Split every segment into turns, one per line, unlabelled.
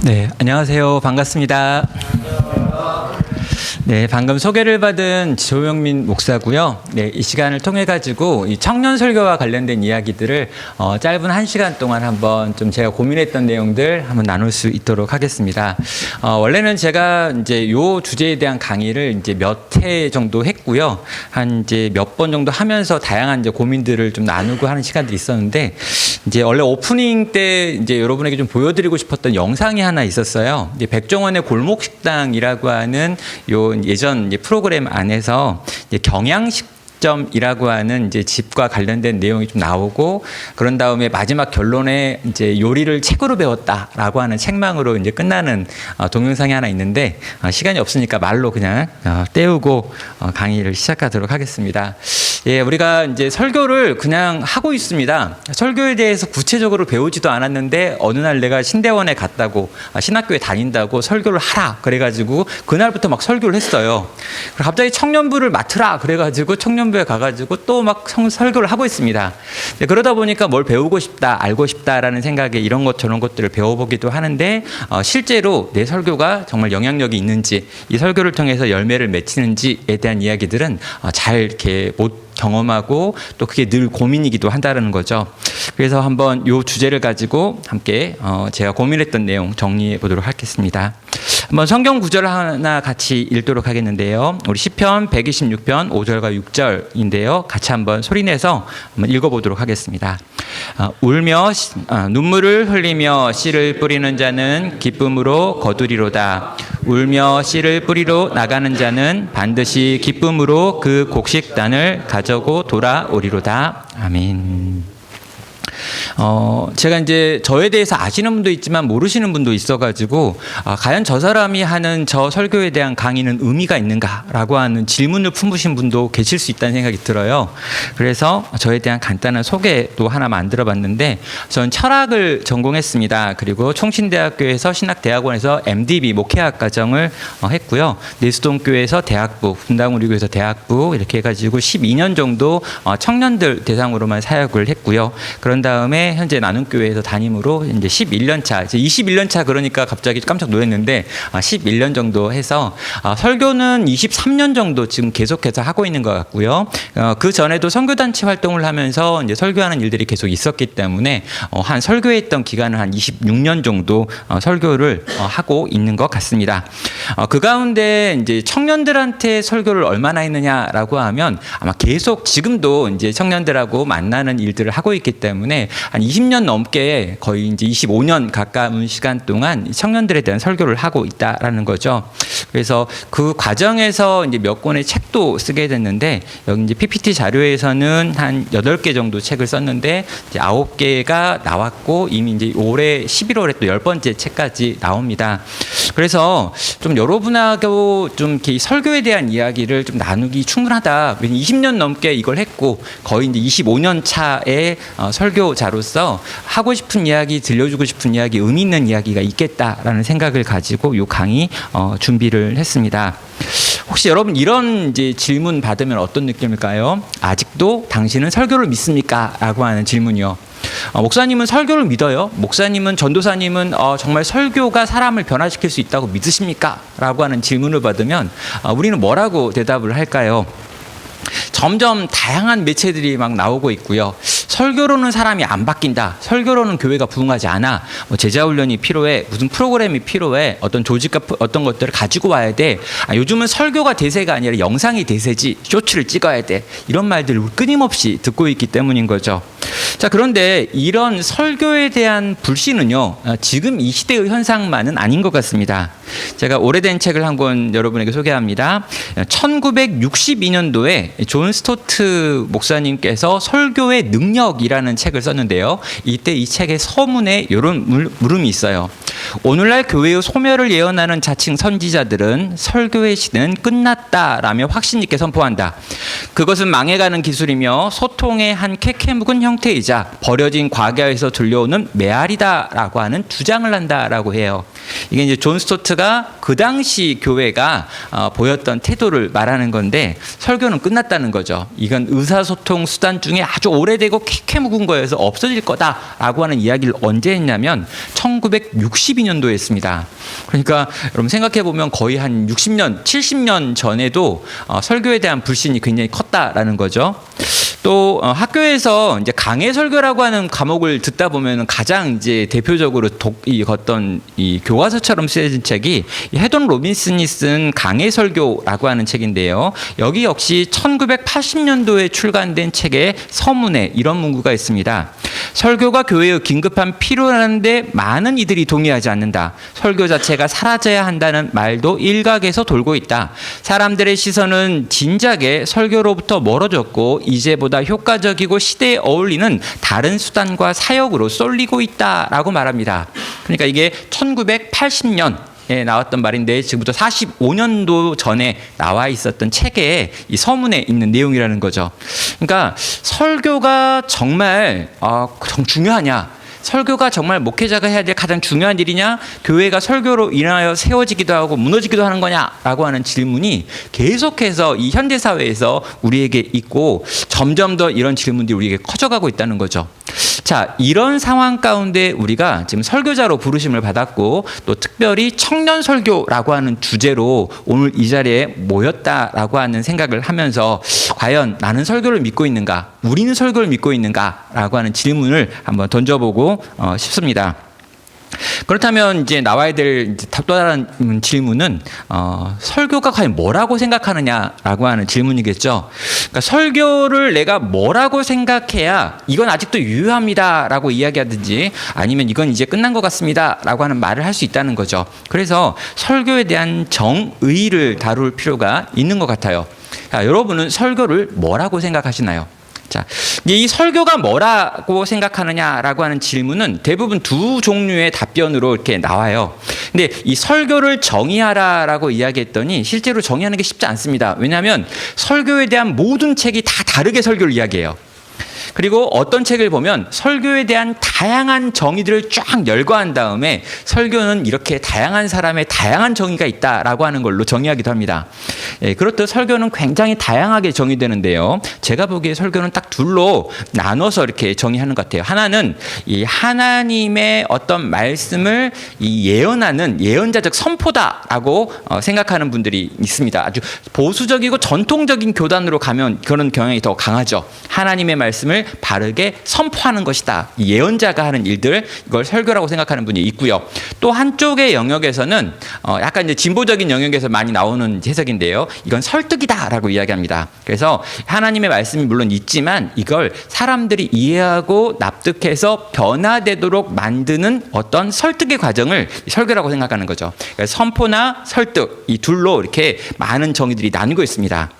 네, 안녕하세요. 반갑습니다. 네, 방금 소개를 받은 조영민 목사고요. 네, 이 시간을 통해 가지고 이 청년 설교와 관련된 이야기들을 짧은 1시간 동안 한번 좀 제가 고민했던 내용들 한번 나눌 수 있도록 하겠습니다. 원래는 제가 이제 요 주제에 대한 강의를 이제 몇 회 정도 했고요. 한 이제 몇 번 정도 하면서 다양한 이제 고민들을 좀 나누고 하는 시간들이 있었는데, 이제 원래 오프닝 때 이제 여러분에게 좀 보여드리고 싶었던 영상이 하나 있었어요. 이제 백종원의 골목식당이라고 하는 요 예전 이제 프로그램 안에서 이제 경양식점이라고 하는 이제 집과 관련된 내용이 좀 나오고, 그런 다음에 마지막 결론에 이제 요리를 책으로 배웠다라고 하는 책망으로 이제 끝나는 동영상이 하나 있는데, 시간이 없으니까 말로 그냥 때우고 강의를 시작하도록 하겠습니다. 예, 우리가 이제 설교를 그냥 하고 있습니다. 설교에 대해서 구체적으로 배우지도 않았는데 어느 날 내가 신대원에 갔다고, 신학교에 다닌다고 설교를 하라 그래가지고 그날부터 막 설교를 했어요. 그리고 갑자기 청년부를 맡으라 그래가지고 청년부에 가가지고 또 막 설교를 하고 있습니다. 그러다 보니까 뭘 배우고 싶다, 알고 싶다라는 생각에 이런 것 저런 것들을 배워보기도 하는데, 실제로 내 설교가 정말 영향력이 있는지, 이 설교를 통해서 열매를 맺히는지에 대한 이야기들은 잘 이렇게 못 경험하고, 또 그게 늘 고민이기도 한다는 거죠. 그래서 한번 이 주제를 가지고 함께 제가 고민했던 내용 정리해 보도록 하겠습니다. 한번 성경 구절을 하나 같이 읽도록 하겠는데요. 우리 시편 126편 5절과 6절인데요. 같이 한번 소리내서 한번 읽어보도록 하겠습니다. 울며 눈물을 흘리며 씨를 뿌리는 자는 기쁨으로 거두리로다. 울며 씨를 뿌리러 나가는 자는 반드시 기쁨으로 그 곡식단을 가져고 돌아오리로다. 아멘. 제가 이제 저에 대해서 아시는 분도 있지만 모르시는 분도 있어가지고, 과연 저 사람이 하는 저 설교에 대한 강의는 의미가 있는가라고 하는 질문을 품으신 분도 계실 수 있다는 생각이 들어요. 그래서 저에 대한 간단한 소개도 하나 만들어 봤는데, 저는 철학을 전공했습니다. 그리고 총신대학교에서 신학대학원에서 MDB 목회학 과정을 했고요. 내수동교에서 대학부, 분당우리교에서 대학부 이렇게 해가지고 12년 정도 청년들 대상으로만 사역을 했고요. 그런 다음에 현재 나눔교회에서 담임으로 이제 11년 차, 이제 21년 차 그러니까 갑자기 깜짝 놀랐는데 11년 정도 해서 설교는 23년 정도 지금 계속해서 하고 있는 것 같고요. 그 전에도 선교단체 활동을 하면서 이제 설교하는 일들이 계속 있었기 때문에 한 설교했던 기간은 한 26년 정도 설교를 하고 있는 것 같습니다. 그 가운데 이제 청년들한테 설교를 얼마나 했느냐라고 하면 아마 계속 지금도 이제 청년들하고 만나는 일들을 하고 있기 때문에 한 20년 넘게, 거의 이제 25년 가까운 시간 동안 청년들에 대한 설교를 하고 있다라는 거죠. 그래서 그 과정에서 이제 몇 권의 책도 쓰게 됐는데, 여기 이제 PPT 자료에서는 한 8개 정도 책을 썼는데 이제 9개가 나왔고, 이미 이제 올해 11월에 또 10번째 책까지 나옵니다. 그래서 좀 여러분하고 좀 이렇게 설교에 대한 이야기를 좀 나누기 충분하다. 20년 넘게 이걸 했고 거의 이제 25년 차에 설교자로서 하고 싶은 이야기, 들려주고 싶은 이야기, 의미 있는 이야기가 있겠다라는 생각을 가지고 이 강의 준비를 했습니다. 혹시 여러분 이런 이제 질문 받으면 어떤 느낌일까요? 아직도 당신은 설교를 믿습니까? 라고 하는 질문이요. 목사님은 설교를 믿어요? 목사님은, 전도사님은 정말 설교가 사람을 변화시킬 수 있다고 믿으십니까? 라고 하는 질문을 받으면 우리는 뭐라고 대답을 할까요? 점점 다양한 매체들이 막 나오고 있고요. 설교로는 사람이 안 바뀐다. 설교로는 교회가 부흥하지 않아. 제자훈련이 필요해. 무슨 프로그램이 필요해. 어떤 조직과 어떤 것들을 가지고 와야 돼. 요즘은 설교가 대세가 아니라 영상이 대세지. 쇼츠를 찍어야 돼. 이런 말들을 끊임없이 듣고 있기 때문인 거죠. 자, 그런데 이런 설교에 대한 불신은요, 지금 이 시대의 현상만은 아닌 것 같습니다. 제가 오래된 책을 한 권 여러분에게 소개합니다. 1962년도에 존 스토트 목사님께서 설교의 능력이라는 책을 썼는데요. 이때 이 책의 서문에 이런 물음이 있어요. 오늘날 교회의 소멸을 예언하는 자칭 선지자들은 설교의 시대는 끝났다라며 확신 있게 선포한다. 그것은 망해가는 기술이며 소통의 한 캐캐묵은 형태이자 버려진 과거에서 들려오는 메아리다라고 하는 주장을 한다라고 해요. 이게 이제 존 스토트가 그 당시 교회가 보였던 태도를 말하는 건데 설교는 끝났다는 거죠. 이건 의사소통 수단 중에 아주 오래되고 캐캐묵은 거여서 없어질 거다라고 하는 이야기를 언제 했냐면 1962년도에 했습니다. 그러니까 여러분 생각해 보면 거의 한 60년, 70년 전에도 설교에 대한 불신이 굉장히 컸다라는 거죠. 또 학교에서 이제 강해 설교라고 하는 과목을 듣다 보면 가장 이제 대표적으로 어떤 이 교과서처럼 쓰여진 책이 헤돈 로빈슨이 쓴 강해 설교라고 하는 책인데요. 여기 역시 1980년도에 출간된 책에 서문에 이런 문구가 있습니다. 설교가 교회의 긴급한 필요라는데 많은 이들이 동의하지 않는다. 설교 자체가 사라져야 한다는 말도 일각에서 돌고 있다. 사람들의 시선은 진작에 설교로부터 멀어졌고 이제보다 효과적이고 시대에 어울리는 다른 수단과 사역으로 쏠리고 있다라고 말합니다. 그러니까 이게 1980년에 나왔던 말인데 지금부터 45년도 전에 나와 있었던 책에 이 서문에 있는 내용이라는 거죠. 그러니까 설교가 정말 중요하냐? 설교가 정말 목회자가 해야 될 가장 중요한 일이냐? 교회가 설교로 인하여 세워지기도 하고 무너지기도 하는 거냐라고 하는 질문이 계속해서 이 현대사회에서 우리에게 있고 점점 더 이런 질문들이 우리에게 커져가고 있다는 거죠. 자, 이런 상황 가운데 우리가 지금 설교자로 부르심을 받았고 또 특별히 청년 설교라고 하는 주제로 오늘 이 자리에 모였다라고 하는 생각을 하면서 과연 나는 설교를 믿고 있는가? 우리는 설교를 믿고 있는가라고 하는 질문을 한번 던져보고 싶습니다. 그렇다면 이제 나와야 될 또 다른 질문은 설교가 과연 뭐라고 생각하느냐라고 하는 질문이겠죠. 그러니까 설교를 내가 뭐라고 생각해야 이건 아직도 유효합니다라고 이야기하든지 아니면 이건 이제 끝난 것 같습니다라고 하는 말을 할 수 있다는 거죠. 그래서 설교에 대한 정의를 다룰 필요가 있는 것 같아요. 자, 여러분은 설교를 뭐라고 생각하시나요? 자, 이 설교가 뭐라고 생각하느냐라고 하는 질문은 대부분 두 종류의 답변으로 이렇게 나와요. 근데 이 설교를 정의하라라고 이야기했더니 실제로 정의하는 게 쉽지 않습니다. 왜냐하면 설교에 대한 모든 책이 다 다르게 설교를 이야기해요. 그리고 어떤 책을 보면 설교에 대한 다양한 정의들을 쫙 열거한 다음에 설교는 이렇게 다양한 사람의 다양한 정의가 있다라고 하는 걸로 정의하기도 합니다. 그렇듯 설교는 굉장히 다양하게 정의되는데요. 제가 보기에 설교는 딱 둘로 나눠서 이렇게 정의하는 것 같아요. 하나는 이 하나님의 어떤 말씀을 이 예언하는 예언자적 선포다라고 생각하는 분들이 있습니다. 아주 보수적이고 전통적인 교단으로 가면 그런 경향이 더 강하죠. 하나님의 말씀을 바르게 선포하는 것이다. 예언자가 하는 일들, 이걸 설교라고 생각하는 분이 있고요. 또 한쪽의 영역에서는 약간 이제 진보적인 영역에서 많이 나오는 해석인데요. 이건 설득이다라고 이야기합니다. 그래서 하나님의 말씀이 물론 있지만 이걸 사람들이 이해하고 납득해서 변화되도록 만드는 어떤 설득의 과정을 설교라고 생각하는 거죠. 그러니까 선포나 설득, 이 둘로 이렇게 많은 정의들이 나뉘고 있습니다.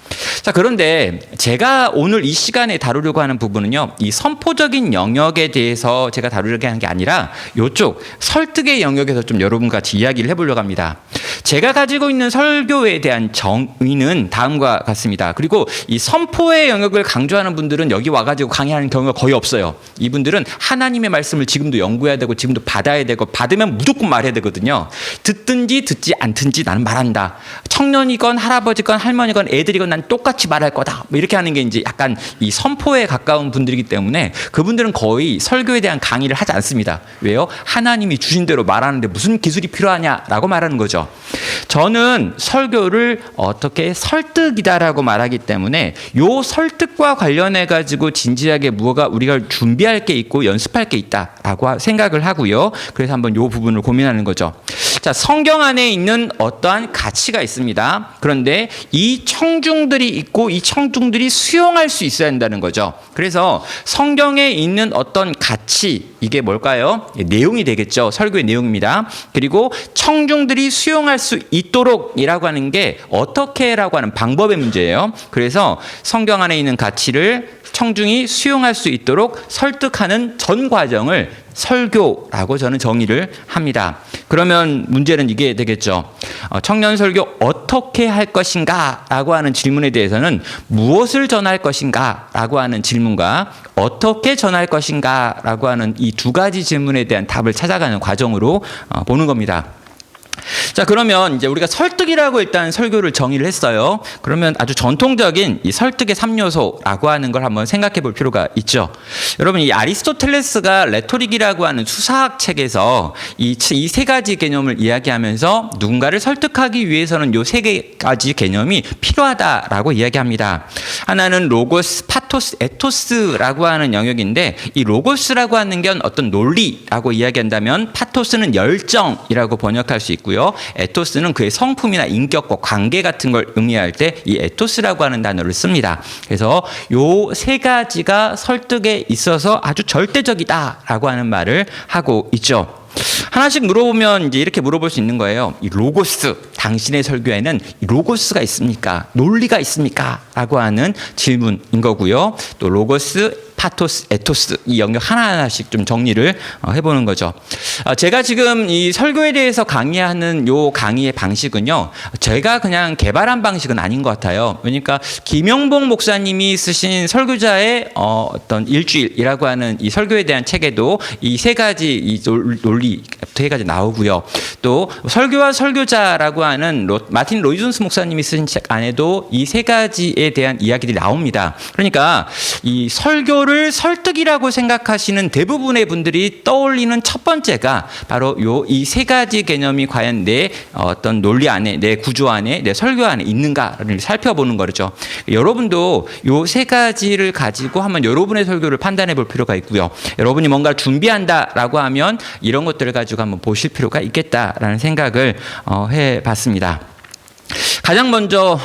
자, 그런데 제가 오늘 이 시간에 다루려고 하는 부분은요, 이 선포적인 영역에 대해서 제가 다루려고 하는 게 아니라 이쪽 설득의 영역에서 좀 여러분과 같이 이야기를 해보려고 합니다. 제가 가지고 있는 설교에 대한 정의는 다음과 같습니다. 그리고 이 선포의 영역을 강조하는 분들은 여기 와가지고 강의하는 경우가 거의 없어요. 이분들은 하나님의 말씀을 지금도 연구해야 되고 지금도 받아야 되고 받으면 무조건 말해야 되거든요. 듣든지 듣지 않든지 나는 말한다. 청년이건 할아버지건 할머니건 애들이건 난 똑같이 말할 거다. 뭐 이렇게 하는 게 이제 약간 이 선포에 가까운 분들이기 때문에 그분들은 거의 설교에 대한 강의를 하지 않습니다. 왜요? 하나님이 주신 대로 말하는데 무슨 기술이 필요하냐라고 말하는 거죠. 저는 설교를 어떻게 설득이다라고 말하기 때문에 요 설득과 관련해 가지고 진지하게 무엇가 우리가 준비할 게 있고 연습할 게 있다라고 생각을 하고요. 그래서 한번 요 부분을 고민하는 거죠. 자, 성경 안에 있는 어떠한 가치가 있습니다. 그런데 이 청중들이 있고 이 청중들이 수용할 수 있어야 한다는 거죠. 그래서 성경에 있는 어떤 가치, 이게 뭘까요? 내용이 되겠죠. 설교의 내용입니다. 그리고 청중들이 수용할 수 있도록이라고 하는 게 어떻게라고 하는 방법의 문제예요. 그래서 성경 안에 있는 가치를 청중이 수용할 수 있도록 설득하는 전 과정을 설교라고 저는 정의를 합니다. 그러면 문제는 이게 되겠죠. 청년 설교 어떻게 할 것인가 라고 하는 질문에 대해서는 무엇을 전할 것인가 라고 하는 질문과 어떻게 전할 것인가 라고 하는 이 두 가지 질문에 대한 답을 찾아가는 과정으로 보는 겁니다. 자, 그러면 이제 우리가 설득이라고 일단 설교를 정의를 했어요. 그러면 아주 전통적인 이 설득의 3요소라고 하는 걸 한번 생각해 볼 필요가 있죠. 여러분, 이 아리스토텔레스가 레토릭이라고 하는 수사학 책에서 이 세 가지 개념을 이야기하면서 누군가를 설득하기 위해서는 요 세 가지 개념이 필요하다라고 이야기합니다. 하나는 로고스, 파토스, 에토스라고 하는 영역인데, 이 로고스라고 하는 건 어떤 논리라고 이야기한다면 파토스는 열정이라고 번역할 수 있고요. 에토스는 그의 성품이나 인격과 관계 같은 걸 의미할 때 이 에토스라고 하는 단어를 씁니다. 그래서 요 세 가지가 설득에 있어서 아주 절대적이다라고 하는 말을 하고 있죠. 하나씩 물어보면 이제 이렇게 물어볼 수 있는 거예요. 이 로고스, 당신의 설교에는 이 로고스가 있습니까? 논리가 있습니까? 라고 하는 질문인 거고요. 또 로고스, 파토스, 에토스 이 영역 하나하나씩 좀 정리를 해보는 거죠. 제가 지금 이 설교에 대해서 강의하는 요 강의의 방식은요, 제가 그냥 개발한 방식은 아닌 것 같아요. 그러니까 김영봉 목사님이 쓰신 설교자의 어떤 일주일이라고 하는 이 설교에 대한 책에도 이 세 가지 이 논리 세 가지 나오고요. 또 설교와 설교자라고 하는 마틴 로이존스 목사님이 쓰신 책 안에도 이 세 가지에 대한 이야기들이 나옵니다. 그러니까 이 설교를 설득이라고 생각하시는 대부분의 분들이 떠올리는 첫 번째가 바로 이 세 가지 개념이 과연 내 어떤 논리 안에, 내 구조 안에, 내 설교 안에 있는가를 살펴보는 거죠. 여러분도 요 세 가지를 가지고 한번 여러분의 설교를 판단해 볼 필요가 있고요. 여러분이 뭔가 준비한다라고 하면 이런 것들을 가지고 한번 보실 필요가 있겠다라는 생각을 해봤습니다. 가장 먼저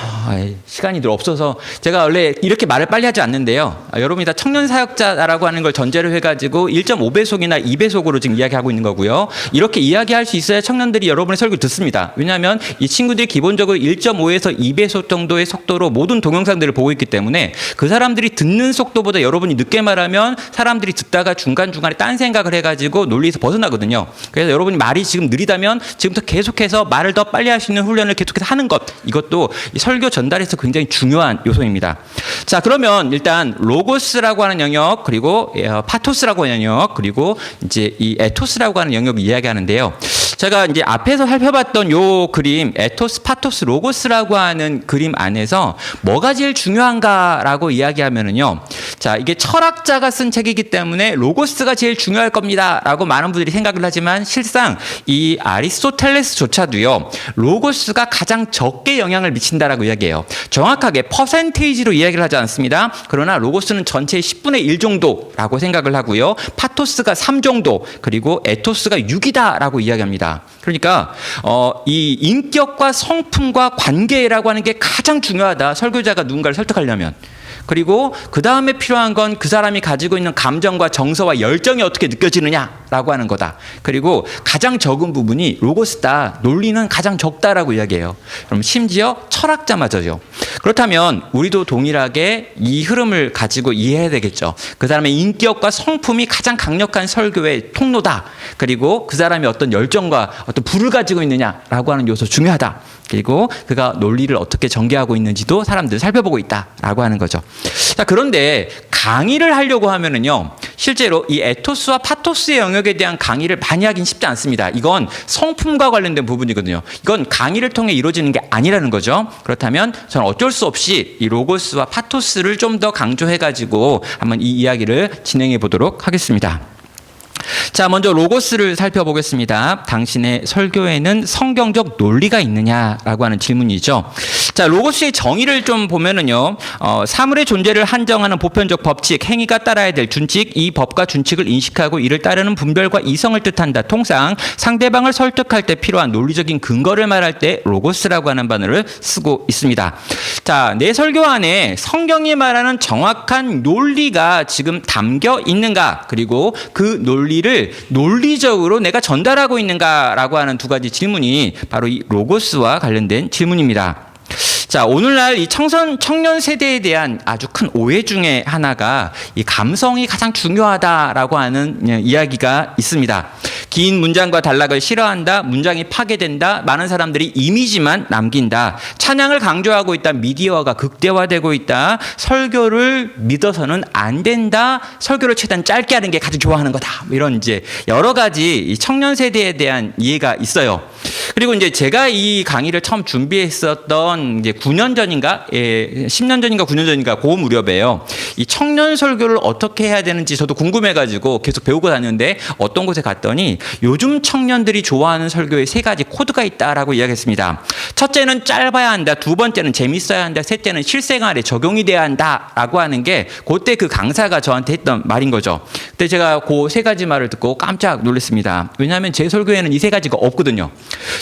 시간이 늘 없어서 제가 원래 이렇게 말을 빨리 하지 않는데요. 여러분이 다 청년 사역자라고 하는 걸 전제로 해가지고 1.5배속이나 2배속으로 지금 이야기하고 있는 거고요. 이렇게 이야기할 수 있어야 청년들이 여러분의 설교를 듣습니다. 왜냐하면 이 친구들이 기본적으로 1.5에서 2배속 정도의 속도로 모든 동영상들을 보고 있기 때문에 그 사람들이 듣는 속도보다 여러분이 늦게 말하면 사람들이 듣다가 중간중간에 딴 생각을 해가지고 논리에서 벗어나거든요. 그래서 여러분이 말이 지금 느리다면 지금부터 계속해서 말을 더 빨리 할 수 있는 훈련을 계속해서 하는 것, 이것도 이 설교 전달에서 굉장히 중요한 요소입니다. 자, 그러면 일단 로고스라고 하는 영역, 그리고 파토스라고 하는 영역, 그리고 이제 이 에토스라고 하는 영역을 이야기하는데요. 제가 이제 앞에서 살펴봤던 요 그림, 에토스, 파토스, 로고스라고 하는 그림 안에서 뭐가 제일 중요한가라고 이야기하면은요. 자, 이게 철학자가 쓴 책이기 때문에 로고스가 제일 중요할 겁니다라고 많은 분들이 생각을 하지만 실상 이 아리스토텔레스조차도요. 로고스가 가장 적게 영향을 미친다라고 이야기해요. 정확하게 퍼센테이지로 이야기를 하지 않습니다. 그러나 로고스는 전체의 10분의 1 정도라고 생각을 하고요. 파토스가 3 정도, 그리고 에토스가 6이다라고 이야기합니다. 그러니까 이 인격과 성품과 관계라고 하는 게 가장 중요하다. 설교자가 누군가를 설득하려면. 그리고 그 다음에 필요한 건 그 사람이 가지고 있는 감정과 정서와 열정이 어떻게 느껴지느냐라고 하는 거다. 그리고 가장 적은 부분이 로고스다. 논리는 가장 적다라고 이야기해요. 그럼 심지어 철학자마저요. 그렇다면 우리도 동일하게 이 흐름을 가지고 이해해야 되겠죠. 그 사람의 인격과 성품이 가장 강력한 설교의 통로다. 그리고 그 사람이 어떤 열정과 어떤 불을 가지고 있느냐라고 하는 요소 중요하다. 그리고 그가 논리를 어떻게 전개하고 있는지도 사람들 살펴보고 있다라고 하는 거죠. 자, 그런데 강의를 하려고 하면은요, 실제로 이 에토스와 파토스의 영역에 대한 강의를 많이 하긴 쉽지 않습니다. 이건 성품과 관련된 부분이거든요. 이건 강의를 통해 이루어지는 게 아니라는 거죠. 그렇다면 저는 어쩔 수 없이 이 로고스와 파토스를 좀 더 강조해가지고 한번 이 이야기를 진행해 보도록 하겠습니다. 자, 먼저 로고스를 살펴보겠습니다. 당신의 설교에는 성경적 논리가 있느냐라고 하는 질문이죠. 자, 로고스의 정의를 좀 보면은요, 사물의 존재를 한정하는 보편적 법칙, 행위가 따라야 될 준칙, 이 법과 준칙을 인식하고 이를 따르는 분별과 이성을 뜻한다. 통상 상대방을 설득할 때 필요한 논리적인 근거를 말할 때 로고스라고 하는 단어를 쓰고 있습니다. 자, 내 설교 안에 성경이 말하는 정확한 논리가 지금 담겨 있는가, 그리고 그 논리를 논리적으로 내가 전달하고 있는가라고 하는 두 가지 질문이 바로 이 로고스와 관련된 질문입니다. 자, 오늘날 이 청년 세대에 대한 아주 큰 오해 중에 하나가 이 감성이 가장 중요하다라고 하는 이야기가 있습니다. 긴 문장과 단락을 싫어한다, 문장이 파괴된다, 많은 사람들이 이미지만 남긴다, 찬양을 강조하고 있다, 미디어가 극대화되고 있다, 설교를 믿어서는 안 된다, 설교를 최대한 짧게 하는 게 가장 좋아하는 거다, 이런 이제 여러 가지 이 청년 세대에 대한 이해가 있어요. 그리고 이제 제가 이 강의를 처음 준비했었던 이제 9년 전인가, 10년 전인가 9년 전인가 그 무렵에요. 이 청년 설교를 어떻게 해야 되는지 저도 궁금해가지고 계속 배우고 다녔는데 어떤 곳에 갔더니 요즘 청년들이 좋아하는 설교에 3가지 코드가 있다라고 이야기했습니다. 첫째는 짧아야 한다. 두 번째는 재밌어야 한다. 셋째는 실생활에 적용이 돼야 한다라고 하는 게 그때 그 강사가 저한테 했던 말인 거죠. 그때 제가 그 3가지 말을 듣고 깜짝 놀랐습니다. 왜냐하면 제 설교에는 이 3가지가 없거든요.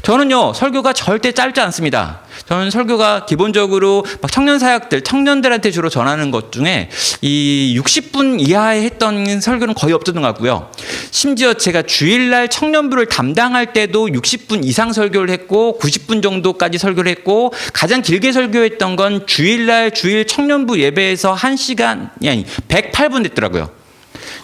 저는요 설교가 절대 짧지 않습니다. 저는 설교가 기본적으로 막 청년 사역들, 청년들한테 주로 전하는 것 중에 이 60분 이하에 했던 설교는 거의 없었던 것 같고요. 심지어 제가 주일날 청년부를 담당할 때도 60분 이상 설교를 했고 90분 정도까지 설교를 했고 가장 길게 설교했던 건 주일날 주일 청년부 예배에서 1시간이 아니 108분 됐더라고요.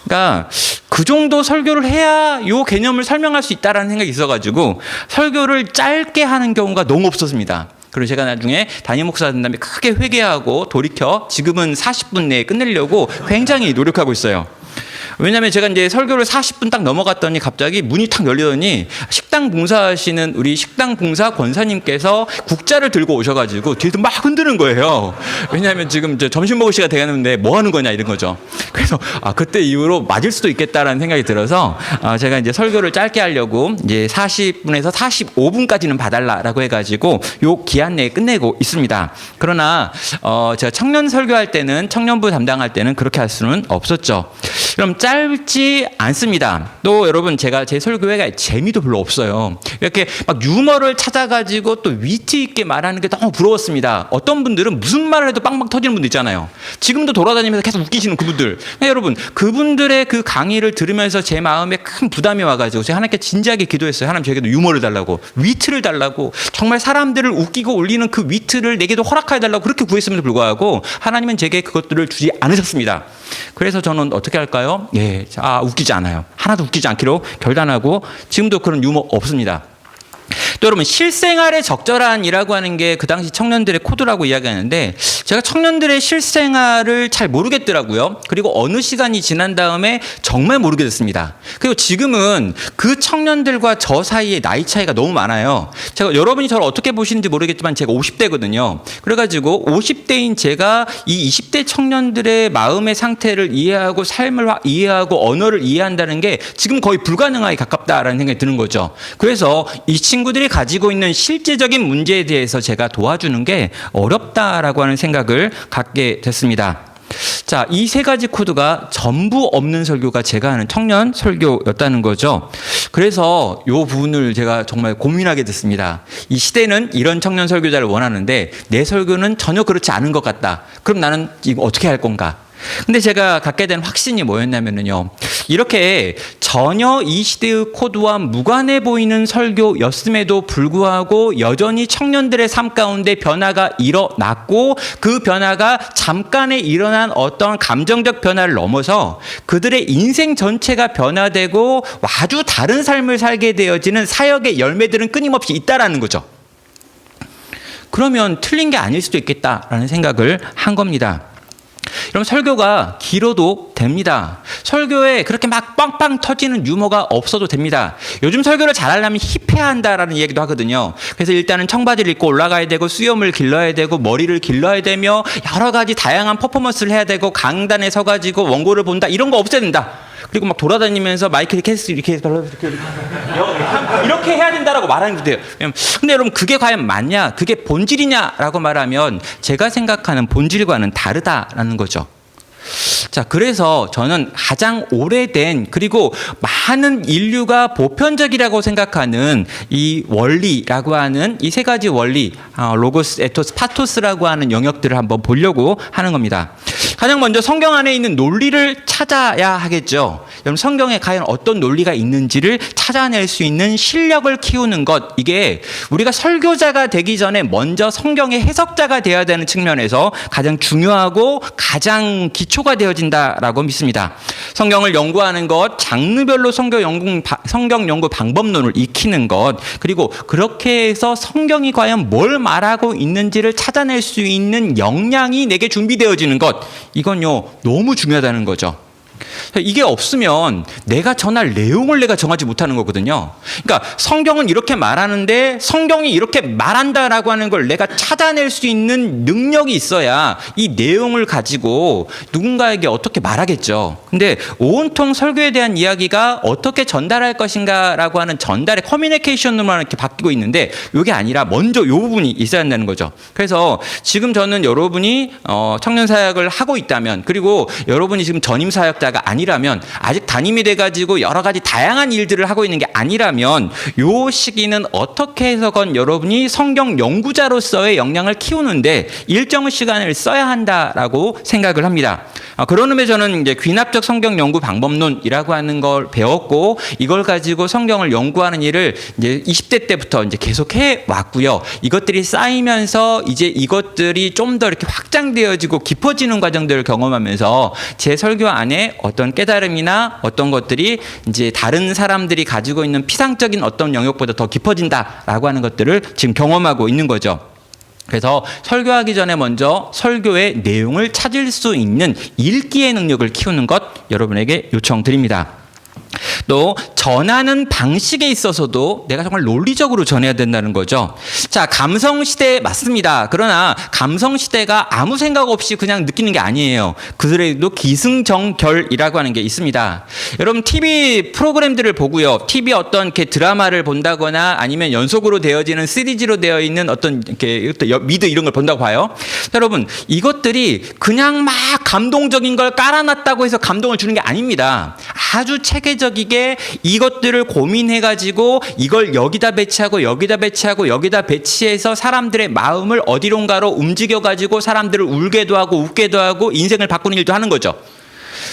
그러니까 그 정도 설교를 해야 이 개념을 설명할 수 있다라는 생각이 있어가지고 설교를 짧게 하는 경우가 너무 없었습니다. 그리고 제가 나중에 담임 목사가 된 다음에 크게 회개하고 돌이켜 지금은 40분 내에 끝내려고 굉장히 노력하고 있어요. 왜냐하면 제가 이제 설교를 40분 딱 넘어갔더니 갑자기 문이 탁 열리더니 식당 봉사하시는 우리 식당 봉사 권사님께서 국자를 들고 오셔가지고 뒤에서 막 흔드는 거예요. 왜냐하면 지금 이제 점심 먹을 시간 되었는데 뭐 하는 거냐 이런 거죠. 그래서 그때 이후로 맞을 수도 있겠다라는 생각이 들어서 제가 이제 설교를 짧게 하려고 이제 40분에서 45분까지는 봐달라라고 해가지고 요 기한 내에 끝내고 있습니다. 그러나 제가 청년 설교할 때는 청년부 담당할 때는 그렇게 할 수는 없었죠. 그럼 짧지 않습니다. 또 여러분 제가 제 설교회가 재미도 별로 없어요. 이렇게 막 유머를 찾아가지고 또 위트 있게 말하는 게 너무 부러웠습니다. 어떤 분들은 무슨 말을 해도 빵빵 터지는 분들 있잖아요. 지금도 돌아다니면서 계속 웃기시는 그분들. 여러분 그분들의 그 강의를 들으면서 제 마음에 큰 부담이 와가지고 제가 하나님께 진지하게 기도했어요. 하나님 저에게도 유머를 달라고, 위트를 달라고, 정말 사람들을 웃기고 올리는 그 위트를 내게도 허락해 달라고 그렇게 구했음에도 불구하고 하나님은 제게 그것들을 주지 않으셨습니다. 그래서 저는 어떻게 할까요? 웃기지 않아요. 하나도 웃기지 않기로 결단하고 지금도 그런 유머 없습니다. 또 여러분 실생활에 적절한이라고 하는 게 그 당시 청년들의 코드라고 이야기하는데 제가 청년들의 실생활을 잘 모르겠더라고요. 그리고 어느 시간이 지난 다음에 정말 모르게 됐습니다. 그리고 지금은 그 청년들과 저 사이에 나이 차이가 너무 많아요. 제가 여러분이 저를 어떻게 보시는지 모르겠지만 제가 50대거든요. 그래가지고 50대인 제가 이 20대 청년들의 마음의 상태를 이해하고 삶을 이해하고 언어를 이해한다는 게 지금 거의 불가능하게 가깝다라는 생각이 드는 거죠. 그래서 이 친구들이 가지고 있는 실제적인 문제에 대해서 제가 도와주는 게 어렵다라고 하는 생각을 갖게 됐습니다. 자, 이 3가지 코드가 전부 없는 설교가 제가 하는 청년 설교였다는 거죠. 그래서 이 부분을 제가 정말 고민하게 됐습니다. 이 시대는 이런 청년 설교자를 원하는데 내 설교는 전혀 그렇지 않은 것 같다. 그럼 나는 이거 어떻게 할 건가? 근데 제가 갖게 된 확신이 뭐였냐면요. 이렇게 전혀 이 시대의 코드와 무관해 보이는 설교였음에도 불구하고 여전히 청년들의 삶 가운데 변화가 일어났고 그 변화가 잠깐에 일어난 어떤 감정적 변화를 넘어서 그들의 인생 전체가 변화되고 아주 다른 삶을 살게 되어지는 사역의 열매들은 끊임없이 있다라는 거죠. 그러면 틀린 게 아닐 수도 있겠다라는 생각을 한 겁니다. 여러분 설교가 길어도 됩니다. 설교에 그렇게 막 빵빵 터지는 유머가 없어도 됩니다. 요즘 설교를 잘하려면 힙해야 한다라는 얘기도 하거든요. 그래서 일단은 청바지를 입고 올라가야 되고 수염을 길러야 되고 머리를 길러야 되며 여러 가지 다양한 퍼포먼스를 해야 되고 강단에 서가지고 원고를 본다 이런 거 없애야 된다. 그리고 막 돌아다니면서 마이크를 캐스 이렇게 해야 된다라고 말하는 분들. 근데 여러분 그게 과연 맞냐? 그게 본질이냐라고 말하면 제가 생각하는 본질과는 다르다라는 거죠. 자, 그래서 저는 가장 오래된 그리고 많은 인류가 보편적이라고 생각하는 이 원리라고 하는 이 3가지 원리, 로고스, 에토스, 파토스라고 하는 영역들을 한번 보려고 하는 겁니다. 가장 먼저 성경 안에 있는 논리를 찾아야 하겠죠. 여러분 성경에 과연 어떤 논리가 있는지를 찾아낼 수 있는 실력을 키우는 것, 이게 우리가 설교자가 되기 전에 먼저 성경의 해석자가 되어야 되는 측면에서 가장 중요하고 가장 기초가 되어진다라고 믿습니다. 성경을 연구하는 것, 장르별로 성경 연구 방법론을 익히는 것, 그리고 그렇게 해서 성경이 과연 뭘 말하고 있는지를 찾아낼 수 있는 역량이 내게 준비되어지는 것, 이건요 너무 중요하다는 거죠. 이게 없으면 내가 전할 내용을 내가 정하지 못하는 거거든요. 그러니까 성경은 이렇게 말하는데 성경이 이렇게 말한다라고 하는 걸 내가 찾아낼 수 있는 능력이 있어야 이 내용을 가지고 누군가에게 어떻게 말하겠죠. 근데 온통 설교에 대한 이야기가 어떻게 전달할 것인가라고 하는 전달의 커뮤니케이션으로만 이렇게 바뀌고 있는데 이게 아니라 먼저 이 부분이 있어야 한다는 거죠. 그래서 지금 저는 여러분이 청년 사역을 하고 있다면, 그리고 여러분이 지금 전임 사역자가 아니라면, 아직 담임이 돼가지고 여러 가지 다양한 일들을 하고 있는 게 아니라면 이 시기는 어떻게 해서건 여러분이 성경 연구자로서의 역량을 키우는데 일정 시간을 써야 한다라고 생각을 합니다. 그런 의미에 저는 이제 귀납적 성경 연구 방법론이라고 하는 걸 배웠고, 이걸 가지고 성경을 연구하는 일을 이제 20대 때부터 이제 계속 해 왔고요. 이것들이 쌓이면서 이제 이것들이 좀 더 이렇게 확장되어지고 깊어지는 과정들을 경험하면서 제 설교 안에 어떤 깨달음이나 어떤 것들이 이제 다른 사람들이 가지고 있는 피상적인 어떤 영역보다 더 깊어진다라고 하는 것들을 지금 경험하고 있는 거죠. 그래서 설교하기 전에 먼저 설교의 내용을 찾을 수 있는 읽기의 능력을 키우는 것 여러분에게 요청드립니다. 또 전하는 방식에 있어서도 내가 정말 논리적으로 전해야 된다는 거죠. 자, 감성시대 맞습니다. 그러나 감성시대가 아무 생각 없이 그냥 느끼는 게 아니에요. 그들에도 기승전결이라고 하는 게 있습니다. 여러분 TV 프로그램들을 보고요, TV 어떤 이렇게 드라마를 본다거나 아니면 연속으로 되어지는 시리즈로 되어 있는 어떤 이렇게 미드 이런 걸 본다고 봐요. 자, 여러분 이것들이 그냥 막 감동적인 걸 깔아놨다고 해서 감동을 주는 게 아닙니다. 아주 체계적이게 이것들을 고민해가지고 이걸 여기다 배치하고 여기다 배치하고 여기다 배치해서 사람들의 마음을 어디론가로 움직여가지고 사람들을 울게도 하고 웃게도 하고 인생을 바꾸는 일도 하는 거죠.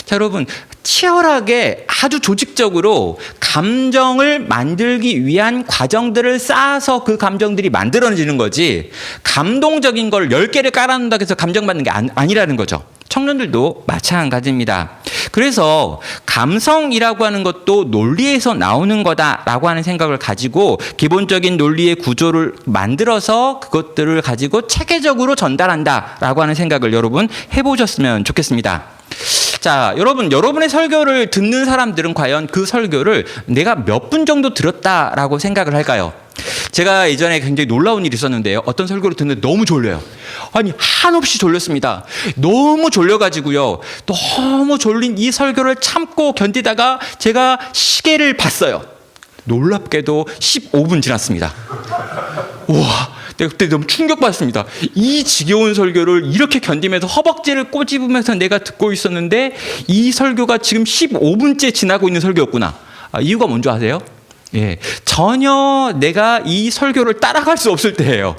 자, 여러분 치열하게 아주 조직적으로 감정을 만들기 위한 과정들을 쌓아서 그 감정들이 만들어지는 거지, 감동적인 걸 10개를 깔아놓는다고 해서 감정받는 게 아니라는 거죠. 청년들도 마찬가지입니다. 그래서 감성이라고 하는 것도 논리에서 나오는 거다라고 하는 생각을 가지고 기본적인 논리의 구조를 만들어서 그것들을 가지고 체계적으로 전달한다라고 하는 생각을 여러분 해보셨으면 좋겠습니다. 자, 여러분의 설교를 듣는 사람들은 과연 그 설교를 내가 몇 분 정도 들었다라고 생각을 할까요? 제가 예전에 굉장히 놀라운 일이 있었는데요. 어떤 설교를 듣는데 너무 졸려요. 아니, 한없이 졸렸습니다. 너무 졸려가지고요. 너무 졸린 이 설교를 참고 견디다가 제가 시계를 봤어요. 놀랍게도 15분 지났습니다. 우와. 내가 그때 너무 충격받았습니다. 이 지겨운 설교를 이렇게 견디면서 허벅지를 꼬집으면서 내가 듣고 있었는데 이 설교가 지금 15분째 지나고 있는 설교였구나. 이유가 뭔지 아세요? 예, 전혀 내가 이 설교를 따라갈 수 없을 때예요.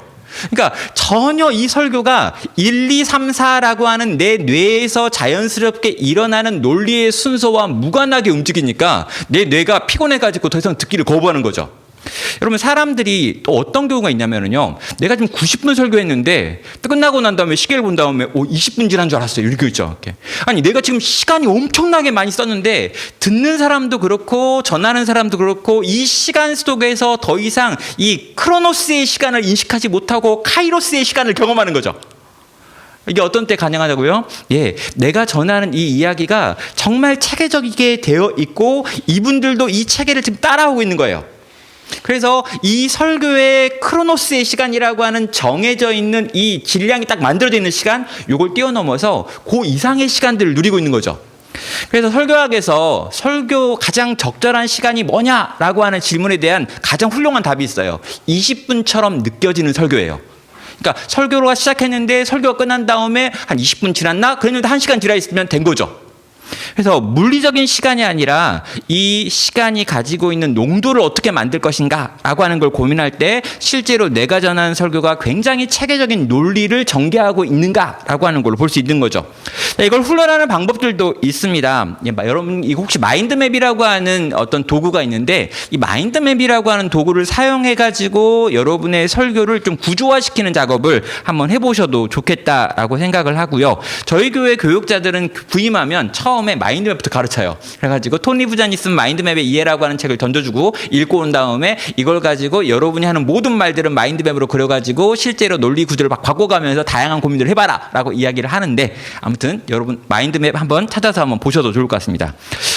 그러니까 전혀 이 설교가 1, 2, 3, 4라고 하는 내 뇌에서 자연스럽게 일어나는 논리의 순서와 무관하게 움직이니까 내 뇌가 피곤해가지고 더 이상 듣기를 거부하는 거죠. 여러분 사람들이 또 어떤 경우가 있냐면요, 내가 지금 90분 설교했는데 끝나고 난 다음에 시계를 본 다음에 20분 지난 줄 알았어요. 이렇게 있죠. 이렇게. 아니 내가 지금 시간이 엄청나게 많이 썼는데 듣는 사람도 그렇고 전하는 사람도 그렇고 이 시간 속에서 더 이상 이 크로노스의 시간을 인식하지 못하고 카이로스의 시간을 경험하는 거죠. 이게 어떤 때 가능하다고요? 예, 내가 전하는 이 이야기가 정말 체계적이게 되어 있고 이분들도 이 체계를 지금 따라오고 있는 거예요. 그래서 이 설교의 크로노스의 시간이라고 하는 정해져 있는 이 질량이 딱 만들어져 있는 시간, 요걸 뛰어넘어서 그 이상의 시간들을 누리고 있는 거죠. 그래서 설교학에서 설교 가장 적절한 시간이 뭐냐라고 하는 질문에 대한 가장 훌륭한 답이 있어요. 20분처럼 느껴지는 설교예요. 그러니까 설교가 시작했는데 설교가 끝난 다음에 한 20분 지났나? 그랬는데 1시간 지나 있으면 된 거죠. 그래서 물리적인 시간이 아니라 이 시간이 가지고 있는 농도를 어떻게 만들 것인가 라고 하는 걸 고민할 때 실제로 내가 전하는 설교가 굉장히 체계적인 논리를 전개하고 있는가 라고 하는 걸 볼 수 있는 거죠. 이걸 훈련하는 방법들도 있습니다. 여러분 이거 혹시 마인드맵이라고 하는 어떤 도구가 있는데 이 마인드맵이라고 하는 도구를 사용해 가지고 여러분의 설교를 좀 구조화시키는 작업을 한번 해보셔도 좋겠다라고 생각을 하고요. 저희 교회 교육자들은 부임하면 처음에 처음에 마인드맵부터 가르쳐요. 그래가지고 토니 부자니 쓴 마인드맵의 이해라고 하는 책을 던져주고 읽고 온 다음에 이걸 가지고 여러분이 하는 모든 말들은 마인드맵으로 그려가지고 실제로 논리 구조를 막 바꿔가면서 다양한 고민들을 해봐라 라고 이야기를 하는데, 아무튼 여러분 마인드맵 한번 찾아서 한번 보셔도 좋을 것 같습니다.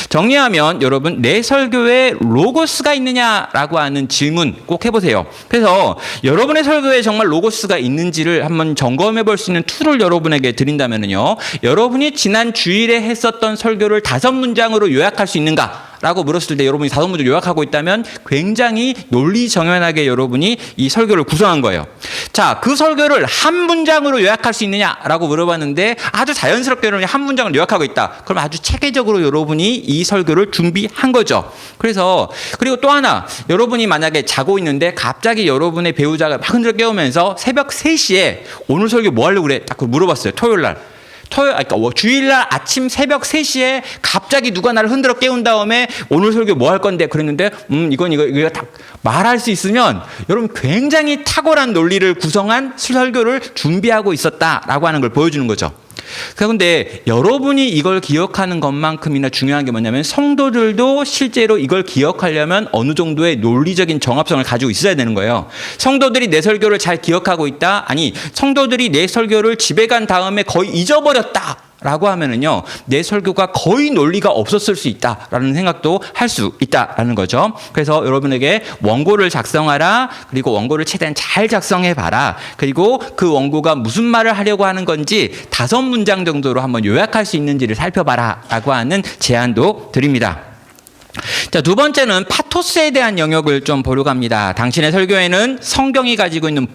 정리하면 여러분, 내 설교에 로고스가 있느냐라고 하는 질문 꼭 해보세요. 그래서 여러분의 설교에 정말 로고스가 있는지를 한번 점검해 볼 수 있는 툴을 여러분에게 드린다면요, 여러분이 지난 주일에 했었던 설교를 5문장으로 요약할 수 있는가 라고 물었을 때 여러분이 5문장 요약하고 있다면 굉장히 논리정연하게 여러분이 이 설교를 구성한 거예요. 자, 그 설교를 한 문장으로 요약할 수 있느냐라고 물어봤는데 아주 자연스럽게 여러분이 한 문장을 요약하고 있다. 그럼 아주 체계적으로 여러분이 이 설교를 준비한 거죠. 그래서 그리고 또 하나, 여러분이 만약에 자고 있는데 갑자기 여러분의 배우자가 막 흔들어 깨우면서 새벽 3시에 오늘 설교 뭐 하려고 그래? 딱 물어봤어요. 토요일 날. 그러니까 주일날 아침 새벽 3시에 갑자기 누가 나를 흔들어 깨운 다음에 오늘 설교 뭐 할 건데 그랬는데 이거 다 말할 수 있으면 여러분 굉장히 탁월한 논리를 구성한 설교를 준비하고 있었다라고 하는 걸 보여주는 거죠. 그런데 여러분이 이걸 기억하는 것만큼이나 중요한 게 뭐냐면, 성도들도 실제로 이걸 기억하려면 어느 정도의 논리적인 정합성을 가지고 있어야 되는 거예요. 성도들이 내 설교를 잘 기억하고 있다? 아니, 성도들이 내 설교를 집에 간 다음에 거의 잊어버렸다 라고 하면은요, 내 설교가 거의 논리가 없었을 수 있다라는 생각도 할 수 있다라는 거죠. 그래서 여러분에게 원고를 작성하라. 그리고 원고를 최대한 잘 작성해 봐라. 그리고 그 원고가 무슨 말을 하려고 하는 건지 5문장 정도로 한번 요약할 수 있는지를 살펴봐라 라고 하는 제안도 드립니다. 자, 두 번째는 파토스에 대한 영역을 좀 보려고 합니다. 당신의 설교에는 성경이 가지고 있는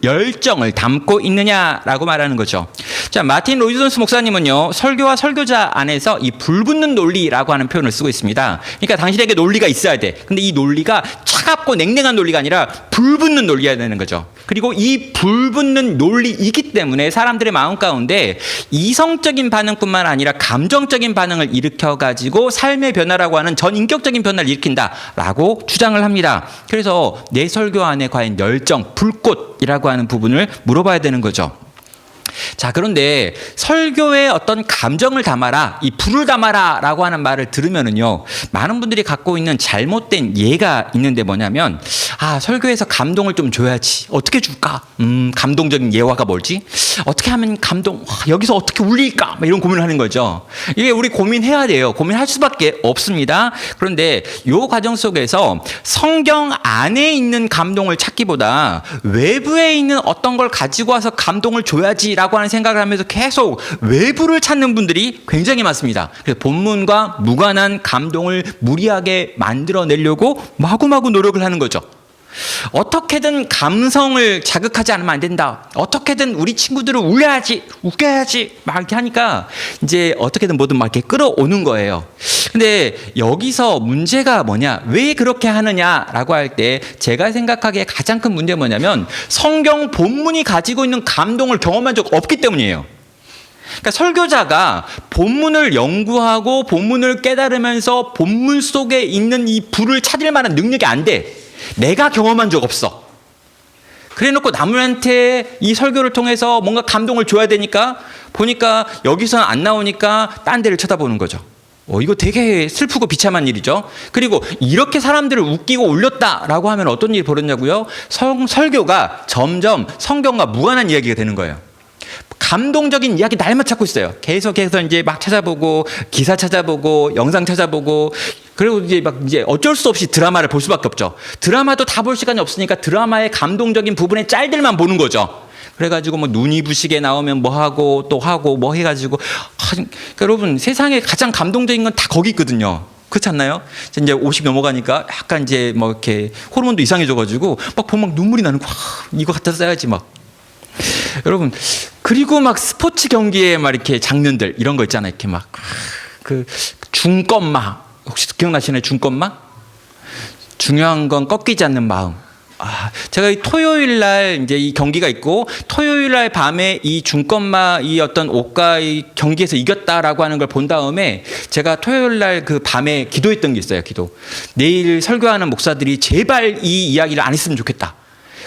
열정을 담고 있느냐라고 말하는 거죠. 자, 마틴 로이드 목사님은요, 설교와 설교자 안에서 이 불붙는 논리라고 하는 표현을 쓰고 있습니다. 그러니까 당신에게 논리가 있어야 돼. 근데 이 논리가 차갑고 냉랭한 논리가 아니라 불붙는 논리여야 되는 거죠. 그리고 이 불붙는 논리이기 때문에 사람들의 마음 가운데 이성적인 반응뿐만 아니라 감정적인 반응을 일으켜가지고 삶의 변화라고 하는 전인격적인 변화를 일으킨다라고 주장을 합니다. 그래서 내 설교 안에 과연 열정, 불꽃이라고 하는 부분을 물어봐야 되는 거죠. 자, 그런데 설교에 어떤 감정을 담아라, 이 불을 담아라 라고 하는 말을 들으면은요, 많은 분들이 갖고 있는 잘못된 예가 있는데 뭐냐면, 설교에서 감동을 좀 줘야지. 어떻게 줄까? 감동적인 예화가 뭘지? 어떻게 하면 여기서 어떻게 울릴까? 이런 고민을 하는 거죠. 이게 우리 고민해야 돼요. 고민할 수밖에 없습니다. 그런데 이 과정 속에서 성경 안에 있는 감동을 찾기보다 외부에 있는 어떤 걸 가지고 와서 감동을 줘야지 라고 하는 생각을 하면서 계속 외부를 찾는 분들이 굉장히 많습니다. 그래서 본문과 무관한 감동을 무리하게 만들어내려고 마구마구 노력을 하는 거죠. 어떻게든 감성을 자극하지 않으면 안 된다. 어떻게든 우리 친구들을 웃겨야지 막 이렇게 하니까 이제 어떻게든 뭐든 막 이렇게 끌어오는 거예요. 근데 여기서 문제가 뭐냐, 왜 그렇게 하느냐라고 할 때 제가 생각하기에 가장 큰 문제가 뭐냐면, 성경 본문이 가지고 있는 감동을 경험한 적 없기 때문이에요. 그러니까 설교자가 본문을 연구하고 본문을 깨달으면서 본문 속에 있는 이 불을 찾을 만한 능력이 안 돼. 내가 경험한 적 없어. 그래 놓고 남한테 이 설교를 통해서 뭔가 감동을 줘야 되니까 보니까 여기서는 안 나오니까 딴 데를 쳐다보는 거죠. 이거 되게 슬프고 비참한 일이죠. 그리고 이렇게 사람들을 웃기고 울렸다라고 하면 어떤 일이 벌어졌냐고요? 설교가 점점 성경과 무관한 이야기가 되는 거예요. 감동적인 이야기 날만 찾고 있어요. 계속해서 이제 막 찾아보고, 기사 찾아보고, 영상 찾아보고, 그리고 이제 어쩔 수 없이 드라마를 볼 수밖에 없죠. 드라마도 다 볼 시간이 없으니까 드라마의 감동적인 부분의 짤들만 보는 거죠. 그래가지고 뭐 눈이 부시게 나오면 뭐 하고 또 하고 뭐 해가지고 그러니까 여러분, 세상에 가장 감동적인 건 다 거기 있거든요. 그렇지 않나요? 이제 50 넘어가니까 약간 이제 뭐 이렇게 호르몬도 이상해져가지고 막 보면 막 눈물이 나는 거. 이거 갖다 써야지 막. 여러분, 그리고 막 스포츠 경기에 막 이렇게 장면들 이런 거 있잖아요. 이렇게 막 그 중꺾마, 혹시 기억나시나요? 중꺾마? 중요한 건 꺾이지 않는 마음. 제가 이 토요일 날 이제 이 경기가 있고, 토요일 날 밤에 이 중꺾마 이 어떤 옷가 이 경기에서 이겼다라고 하는 걸 본 다음에 제가 토요일 날 그 밤에 기도했던 게 있어요. 내일 설교하는 목사들이 제발 이 이야기를 안 했으면 좋겠다.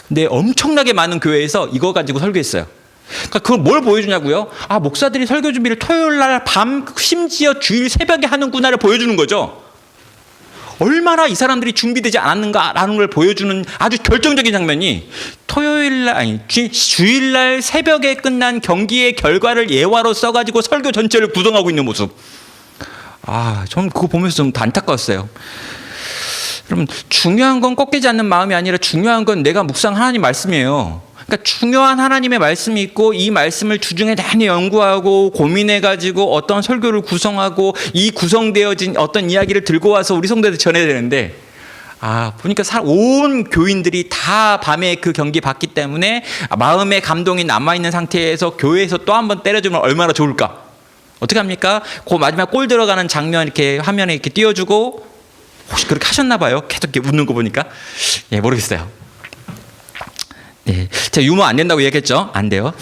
근데 엄청나게 많은 교회에서 이거 가지고 설교했어요. 그러니까 그걸 뭘 보여주냐고요? 아, 목사들이 설교 준비를 토요일 날 밤, 심지어 주일 새벽에 하는구나를 보여주는 거죠. 얼마나 이 사람들이 준비되지 않았는가라는 걸 보여주는 아주 결정적인 장면이 주일날 새벽에 끝난 경기의 결과를 예화로 써가지고 설교 전체를 구성하고 있는 모습. 아, 전 그거 보면서 좀 안타까웠어요. 여러분, 중요한 건 꺾이지 않는 마음이 아니라 중요한 건 내가 묵상 하나님 말씀이에요. 그러니까 중요한 하나님의 말씀이 있고 이 말씀을 주중에 많이 연구하고 고민해가지고 어떤 설교를 구성하고 이 구성되어진 어떤 이야기를 들고 와서 우리 성도들 전해야 되는데, 아, 보니까 온 교인들이 다 밤에 그 경기 봤기 때문에 마음의 감동이 남아있는 상태에서 교회에서 또 한 번 때려주면 얼마나 좋을까? 어떻게 합니까? 그 마지막 골 들어가는 장면 이렇게 화면에 이렇게 띄워주고, 혹시 그렇게 하셨나 봐요? 계속 이렇게 웃는 거 보니까. 예, 모르겠어요. 예, 제가 유머 안 된다고 얘기했죠? 안 돼요.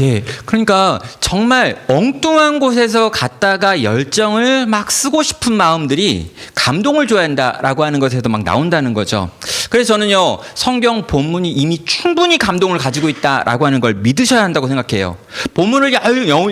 예, 그러니까 정말 엉뚱한 곳에서 갔다가 열정을 막 쓰고 싶은 마음들이 감동을 줘야 한다라고 하는 것에도 막 나온다는 거죠. 그래서 저는요, 성경 본문이 이미 충분히 감동을 가지고 있다라고 하는 걸 믿으셔야 한다고 생각해요. 본문을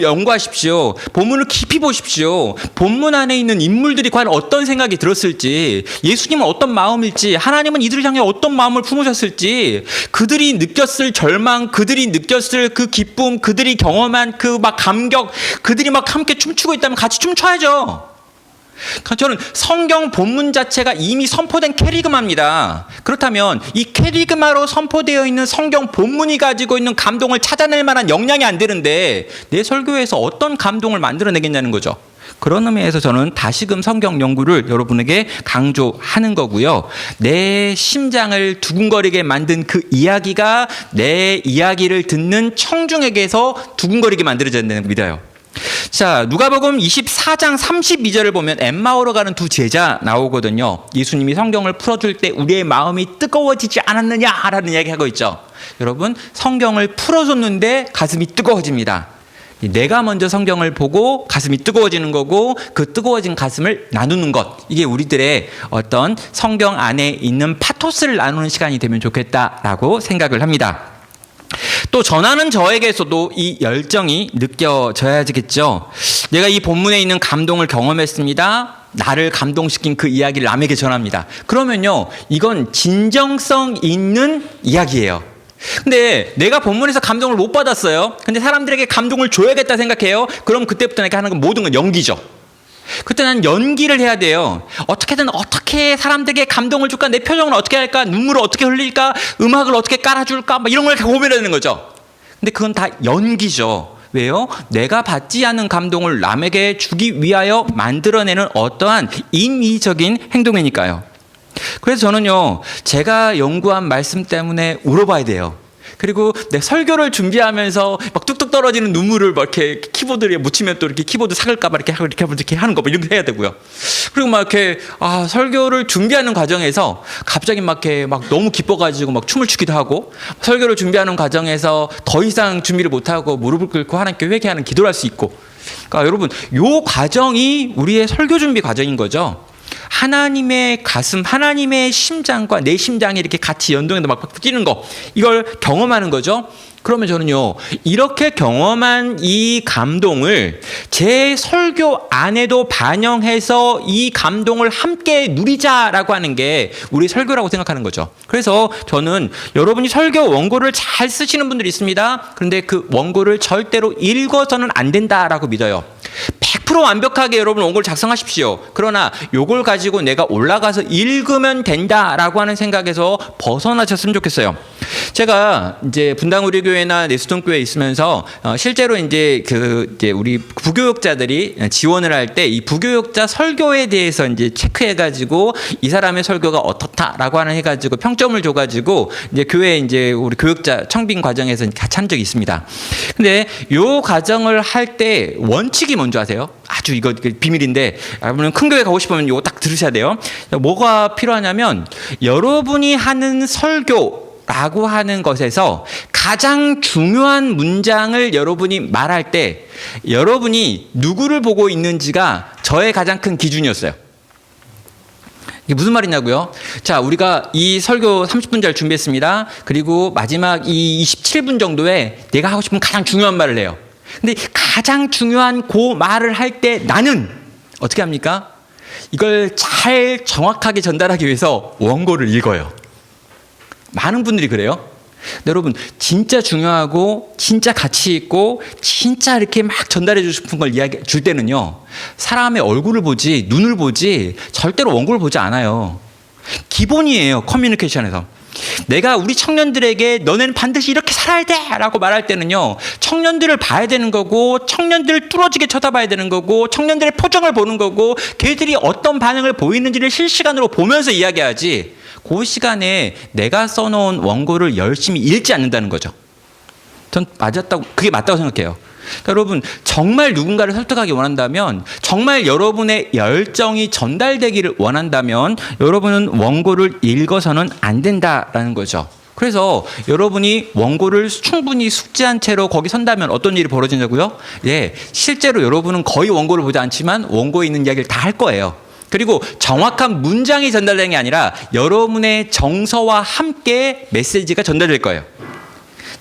연구하십시오. 본문을 깊이 보십시오. 본문 안에 있는 인물들이 과연 어떤 생각이 들었을지, 예수님은 어떤 마음일지, 하나님은 이들을 향해 어떤 마음을 품으셨을지, 그들이 느꼈을 절망, 그들이 느꼈을 그 기쁨, 그들이 경험한 그 막 감격, 그들이 막 함께 춤추고 있다면 같이 춤춰야죠. 저는 성경 본문 자체가 이미 선포된 캐리그마입니다. 그렇다면 이 캐리그마로 선포되어 있는 성경 본문이 가지고 있는 감동을 찾아낼 만한 역량이 안 되는데 내 설교에서 어떤 감동을 만들어내겠냐는 거죠. 그런 의미에서 저는 다시금 성경 연구를 여러분에게 강조하는 거고요. 내 심장을 두근거리게 만든 그 이야기가 내 이야기를 듣는 청중에게서 두근거리게 만들어져야 된다고 믿어요. 자, 누가복음 24장 32절을 보면 엠마오로 가는 두 제자 나오거든요. 예수님이 성경을 풀어줄 때 우리의 마음이 뜨거워지지 않았느냐라는 이야기하고 있죠. 여러분, 성경을 풀어줬는데 가슴이 뜨거워집니다. 내가 먼저 성경을 보고 가슴이 뜨거워지는 거고 그 뜨거워진 가슴을 나누는 것, 이게 우리들의 어떤 성경 안에 있는 파토스를 나누는 시간이 되면 좋겠다라고 생각을 합니다. 또 전하는 저에게서도 이 열정이 느껴져야겠죠. 내가 이 본문에 있는 감동을 경험했습니다. 나를 감동시킨 그 이야기를 남에게 전합니다. 그러면요, 이건 진정성 있는 이야기예요. 근데 내가 본문에서 감동을 못 받았어요. 근데 사람들에게 감동을 줘야겠다 생각해요. 그럼 그때부터 내가 하는 건 모든 건 연기죠. 그때 난 연기를 해야 돼요. 어떻게든 어떻게 사람들에게 감동을 줄까? 내 표정을 어떻게 할까? 눈물을 어떻게 흘릴까? 음악을 어떻게 깔아줄까? 막 이런 걸 고민하는 거죠. 근데 그건 다 연기죠. 왜요? 내가 받지 않은 감동을 남에게 주기 위하여 만들어내는 어떠한 인위적인 행동이니까요. 그래서 저는요, 제가 연구한 말씀 때문에 울어봐야 돼요. 그리고 내 설교를 준비하면서 막 뚝뚝 떨어지는 눈물을 막 이렇게 키보드에 묻히면 또 이렇게 키보드 삭을까봐 이렇게 하는 거, 이런 거 해야 되고요. 그리고 막 이렇게, 설교를 준비하는 과정에서 갑자기 막 이렇게 막 너무 기뻐가지고 막 춤을 추기도 하고, 설교를 준비하는 과정에서 더 이상 준비를 못하고 무릎을 꿇고 하나님께 회개하는 기도를 할 수 있고. 그러니까 여러분, 요 과정이 우리의 설교 준비 과정인 거죠. 하나님의 가슴, 하나님의 심장과 내 심장이 이렇게 같이 연동해서 막 뛰는 거, 이걸 경험하는 거죠. 그러면 저는요, 이렇게 경험한 이 감동을 제 설교 안에도 반영해서 이 감동을 함께 누리자라고 하는 게 우리 설교라고 생각하는 거죠. 그래서 저는 여러분이 설교 원고를 잘 쓰시는 분들이 있습니다. 그런데 그 원고를 절대로 읽어서는 안 된다라고 믿어요. 100% 완벽하게 여러분 원고를 작성하십시오. 그러나 요걸 가지고 내가 올라가서 읽으면 된다라고 하는 생각에서 벗어나셨으면 좋겠어요. 제가 이제 분당우리교회나 내수동교회에 있으면서 실제로 이제 우리 부교육자들이 지원을 할 때 이 부교육자 설교에 대해서 이제 체크해가지고 이 사람의 설교가 어떻다라고 하는 해가지고 평점을 줘가지고 이제 교회 이제 우리 교육자 청빙 과정에서 같이 한 적이 있습니다. 근데 요 과정을 할 때 원칙이 뭔지 아세요? 아주 이거 비밀인데 여러분은 큰 교회 가고 싶으면 이거 딱 들으셔야 돼요. 뭐가 필요하냐면 여러분이 하는 설교라고 하는 것에서 가장 중요한 문장을 여러분이 말할 때 여러분이 누구를 보고 있는지가 저의 가장 큰 기준이었어요. 이게 무슨 말이냐고요? 자, 우리가 이 설교 30분짜리 준비했습니다. 그리고 마지막 이 27분 정도에 내가 하고 싶은 가장 중요한 말을 해요. 근데 가장 중요한 그 말을 할 때 나는 어떻게 합니까? 이걸 잘 정확하게 전달하기 위해서 원고를 읽어요. 많은 분들이 그래요. 여러분, 진짜 중요하고 진짜 가치 있고 진짜 이렇게 막 전달해 주고 싶은 걸 이야기 줄 때는요, 사람의 얼굴을 보지 눈을 보지 절대로 원고를 보지 않아요. 기본이에요. 커뮤니케이션에서. 내가 우리 청년들에게 너네는 반드시 이렇게 살아야 돼 라고 말할 때는요, 청년들을 봐야 되는 거고, 청년들을 뚫어지게 쳐다봐야 되는 거고, 청년들의 표정을 보는 거고, 걔들이 어떤 반응을 보이는지를 실시간으로 보면서 이야기하지, 그 시간에 내가 써놓은 원고를 열심히 읽지 않는다는 거죠. 전 그게 맞다고 생각해요. 그러니까 여러분, 정말 누군가를 설득하기 원한다면, 정말 여러분의 열정이 전달되기를 원한다면 여러분은 원고를 읽어서는 안 된다라는 거죠. 그래서 여러분이 원고를 충분히 숙지한 채로 거기 선다면 어떤 일이 벌어지냐고요? 예, 실제로 여러분은 거의 원고를 보지 않지만 원고에 있는 이야기를 다 할 거예요. 그리고 정확한 문장이 전달되는 게 아니라 여러분의 정서와 함께 메시지가 전달될 거예요.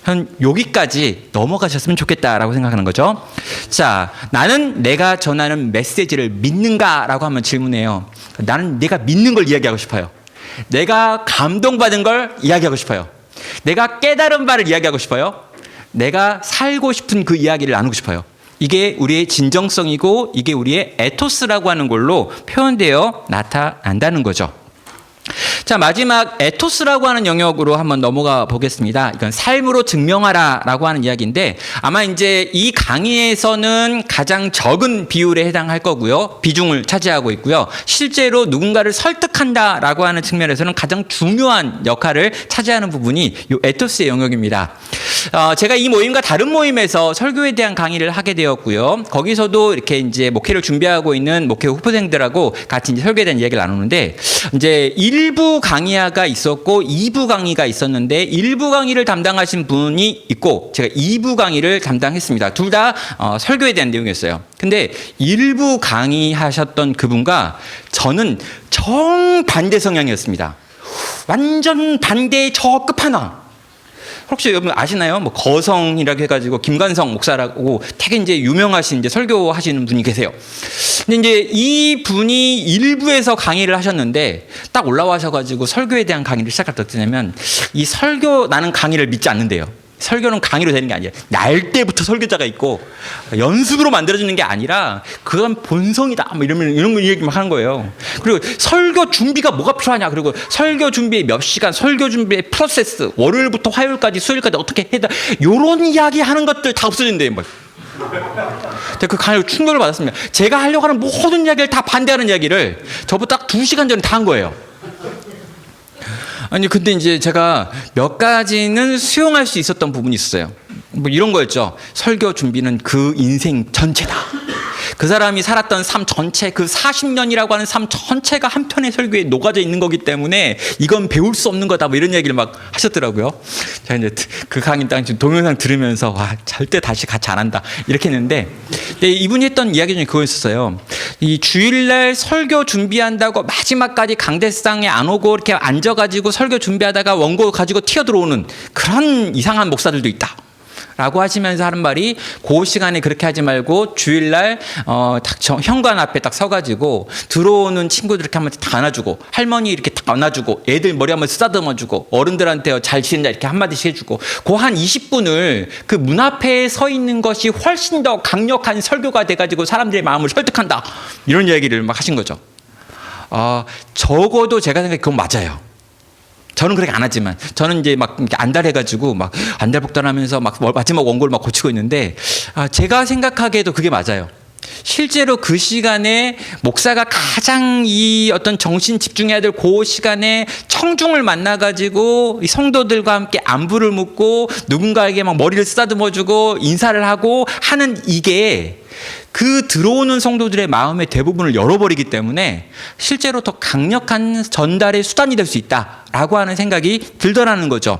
한 여기까지 넘어가셨으면 좋겠다라고 생각하는 거죠. 자, 나는 내가 전하는 메시지를 믿는가라고 하면 질문해요. 나는 내가 믿는 걸 이야기하고 싶어요. 내가 감동받은 걸 이야기하고 싶어요. 내가 깨달은 바를 이야기하고 싶어요. 내가 살고 싶은 그 이야기를 나누고 싶어요. 이게 우리의 진정성이고 이게 우리의 에토스라고 하는 걸로 표현되어 나타난다는 거죠. 자, 마지막 에토스라고 하는 영역으로 한번 넘어가 보겠습니다. 이건 삶으로 증명하라라고 하는 이야기인데, 아마 이제 이 강의에서는 가장 적은 비율에 해당할 거고요. 비중을 차지하고 있고요. 실제로 누군가를 설득한다라고 하는 측면에서는 가장 중요한 역할을 차지하는 부분이 이 에토스의 영역입니다. 제가 이 모임과 다른 모임에서 설교에 대한 강의를 하게 되었고요. 거기서도 이렇게 이제 목회를 준비하고 있는 목회 후보생들하고 같이 이제 설교에 대한 이야기를 나누는데, 이제 1부 강의가 있었고 2부 강의가 있었는데, 1부 강의를 담당하신 분이 있고 제가 2부 강의를 담당했습니다. 둘 다 설교에 대한 내용이었어요. 근데 1부 강의하셨던 그분과 저는 정반대 성향이었습니다. 완전 반대의 저 끝판왕. 혹시 여러분 아시나요? 뭐 거성이라고 해가지고 김관성 목사라고 되게 이제 유명하신 이제 설교하시는 분이 계세요. 근데 이제 이 분이 일부에서 강의를 하셨는데 딱 올라와셔가지고 설교에 대한 강의를 시작할 때 어떻게 되냐면, 이 설교, 나는 강의를 믿지 않는데요. 설교는 강의로 되는 게 아니에요. 날 때부터 설교자가 있고 연습으로 만들어지는 게 아니라 그건 본성이다. 뭐 이런 거 얘기 막 하는 거예요. 그리고 설교 준비가 뭐가 필요하냐. 그리고 설교 준비에 몇 시간, 설교 준비의 프로세스, 월요일부터 화요일까지, 수요일까지 어떻게 해야, 이런 이야기 하는 것들 다 없어진대요. 뭐. 그 강의로 충격을 받았습니다. 제가 하려고 하는 모든 이야기를 다 반대하는 이야기를 저보다 딱 2시간 전에 다 한 거예요. 아니, 근데 이제 제가 몇 가지는 수용할 수 있었던 부분이 있었어요. 뭐 이런 거였죠. 설교 준비는 그 인생 전체다. 그 사람이 살았던 삶 전체, 그 40년이라고 하는 삶 전체가 한 편의 설교에 녹아져 있는 거기 때문에 이건 배울 수 없는 거다. 뭐 이런 얘기를 막 하셨더라고요. 제가 이제 그 강의 딱 지금 동영상 들으면서 와, 절대 다시 같이 안 한다. 이렇게 했는데, 이분이 했던 이야기 중에 그거였어요. 이 주일날 설교 준비한다고 마지막까지 강대상에 안 오고 이렇게 앉아가지고 설교 준비하다가 원고 가지고 튀어 들어오는 그런 이상한 목사들도 있다. 라고 하시면서 하는 말이, 그 시간에 그렇게 하지 말고 주일날 현관 앞에 딱 서가지고 들어오는 친구들 이렇게 한번 딱 안아주고, 할머니 이렇게 딱 안아주고, 애들 머리 한번 쓰다듬어주고, 어른들한테 잘 지낸다 이렇게 한마디씩 해주고, 그 한 20분을 그 문 앞에 서 있는 것이 훨씬 더 강력한 설교가 돼가지고 사람들의 마음을 설득한다. 이런 이야기를 막 하신 거죠. 적어도 제가 생각해 그건 맞아요. 저는 그렇게 안 하지만, 저는 이제 막 안달해가지고 막 안달복달하면서 막 마지막 원고를 막 고치고 있는데, 제가 생각하기에도 그게 맞아요. 실제로 그 시간에 목사가 가장 이 어떤 정신 집중해야 될 그 시간에 청중을 만나가지고 이 성도들과 함께 안부를 묻고 누군가에게 막 머리를 쓰다듬어주고 인사를 하고 하는, 이게 그 들어오는 성도들의 마음의 대부분을 열어버리기 때문에 실제로 더 강력한 전달의 수단이 될 수 있다라고 하는 생각이 들더라는 거죠.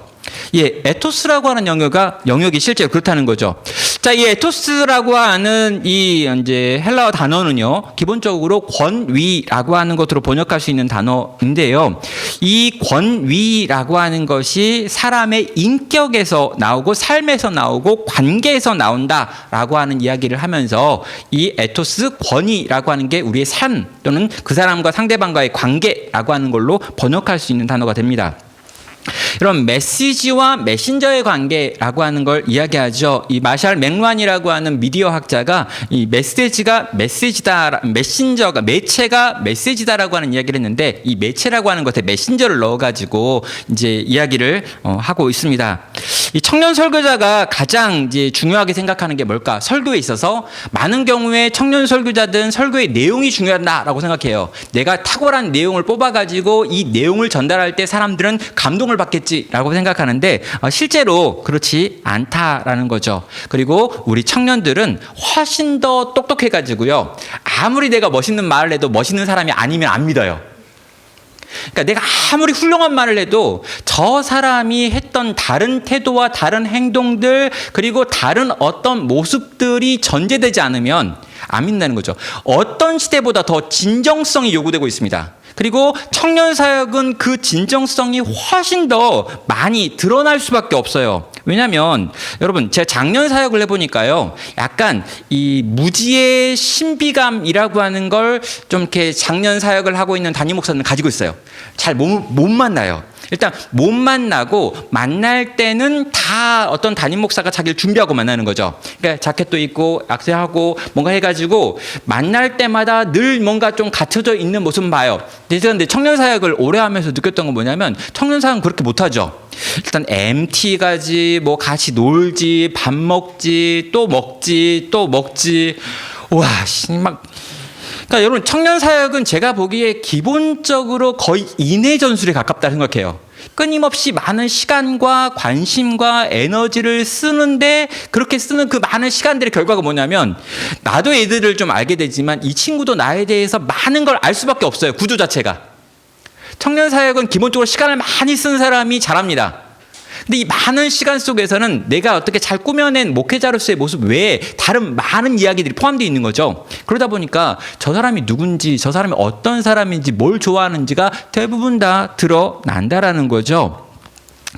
예, 에토스라고 하는 영역이 실제로 그렇다는 거죠. 자, 이 에토스라고 하는 이 이제 헬라어 단어는요, 기본적으로 권위라고 하는 것으로 번역할 수 있는 단어인데요. 이 권위라고 하는 것이 사람의 인격에서 나오고 삶에서 나오고 관계에서 나온다라고 하는 이야기를 하면서 이 에토스 권위라고 하는 게 우리의 삶 또는 그 사람과 상대방과의 관계라고 하는 걸로 번역할 수 있는 단어가 됩니다. 이런 메시지와 메신저의 관계라고 하는 걸 이야기하죠. 이 마샬 맥루한이라고 하는 미디어 학자가 이 메시지가 메시지다, 메신저가 매체가 메시지다라고 하는 이야기를 했는데, 이 매체라고 하는 것에 메신저를 넣어가지고 이제 이야기를 하고 있습니다. 이 청년 설교자가 가장 이제 중요하게 생각하는 게 뭘까? 설교에 있어서 많은 경우에 청년 설교자들은 설교의 내용이 중요하다라고 생각해요. 내가 탁월한 내용을 뽑아가지고 이 내용을 전달할 때 사람들은 감동을 받겠지라고 생각하는데 실제로 그렇지 않다라는 거죠. 그리고 우리 청년들은 훨씬 더 똑똑해가지고요. 아무리 내가 멋있는 말을 해도 멋있는 사람이 아니면 안 믿어요. 그러니까 내가 아무리 훌륭한 말을 해도 저 사람이 했던 다른 태도와 다른 행동들 그리고 다른 어떤 모습들이 전제되지 않으면 안 믿는다는 거죠. 어떤 시대보다 더 진정성이 요구되고 있습니다. 그리고 청년 사역은 그 진정성이 훨씬 더 많이 드러날 수밖에 없어요. 왜냐하면 여러분, 제가 작년 사역을 해보니까요, 약간 이 무지의 신비감이라고 하는 걸 좀 이렇게 작년 사역을 하고 있는 담임 목사는 가지고 있어요. 잘 못 만나요. 일단 못 만나고, 만날 때는 다 어떤 담임 목사가 자기를 준비하고 만나는 거죠. 그러니까 자켓도 입고 악세하고 뭔가 해가지고 만날 때마다 늘 뭔가 좀 갖춰져 있는 모습 봐요. 근데 청년 사역을 오래 하면서 느꼈던 건 뭐냐면, 청년 사역은 그렇게 못하죠. 일단 MT 가지, 뭐 같이 놀지, 밥 먹지, 또 먹지, 또 먹지. 와, 막. 그러니까 여러분, 청년 사역은 제가 보기에 기본적으로 거의 인해 전술에 가깝다 생각해요. 끊임없이 많은 시간과 관심과 에너지를 쓰는데, 그렇게 쓰는 그 많은 시간들의 결과가 뭐냐면, 나도 애들을 좀 알게 되지만 이 친구도 나에 대해서 많은 걸 알 수밖에 없어요. 구조 자체가. 청년 사역은 기본적으로 시간을 많이 쓴 사람이 잘합니다. 근데 이 많은 시간 속에서는 내가 어떻게 잘 꾸며낸 목회자로서의 모습 외에 다른 많은 이야기들이 포함되어 있는 거죠. 그러다 보니까 저 사람이 누군지, 저 사람이 어떤 사람인지, 뭘 좋아하는지가 대부분 다 드러난다라는 거죠.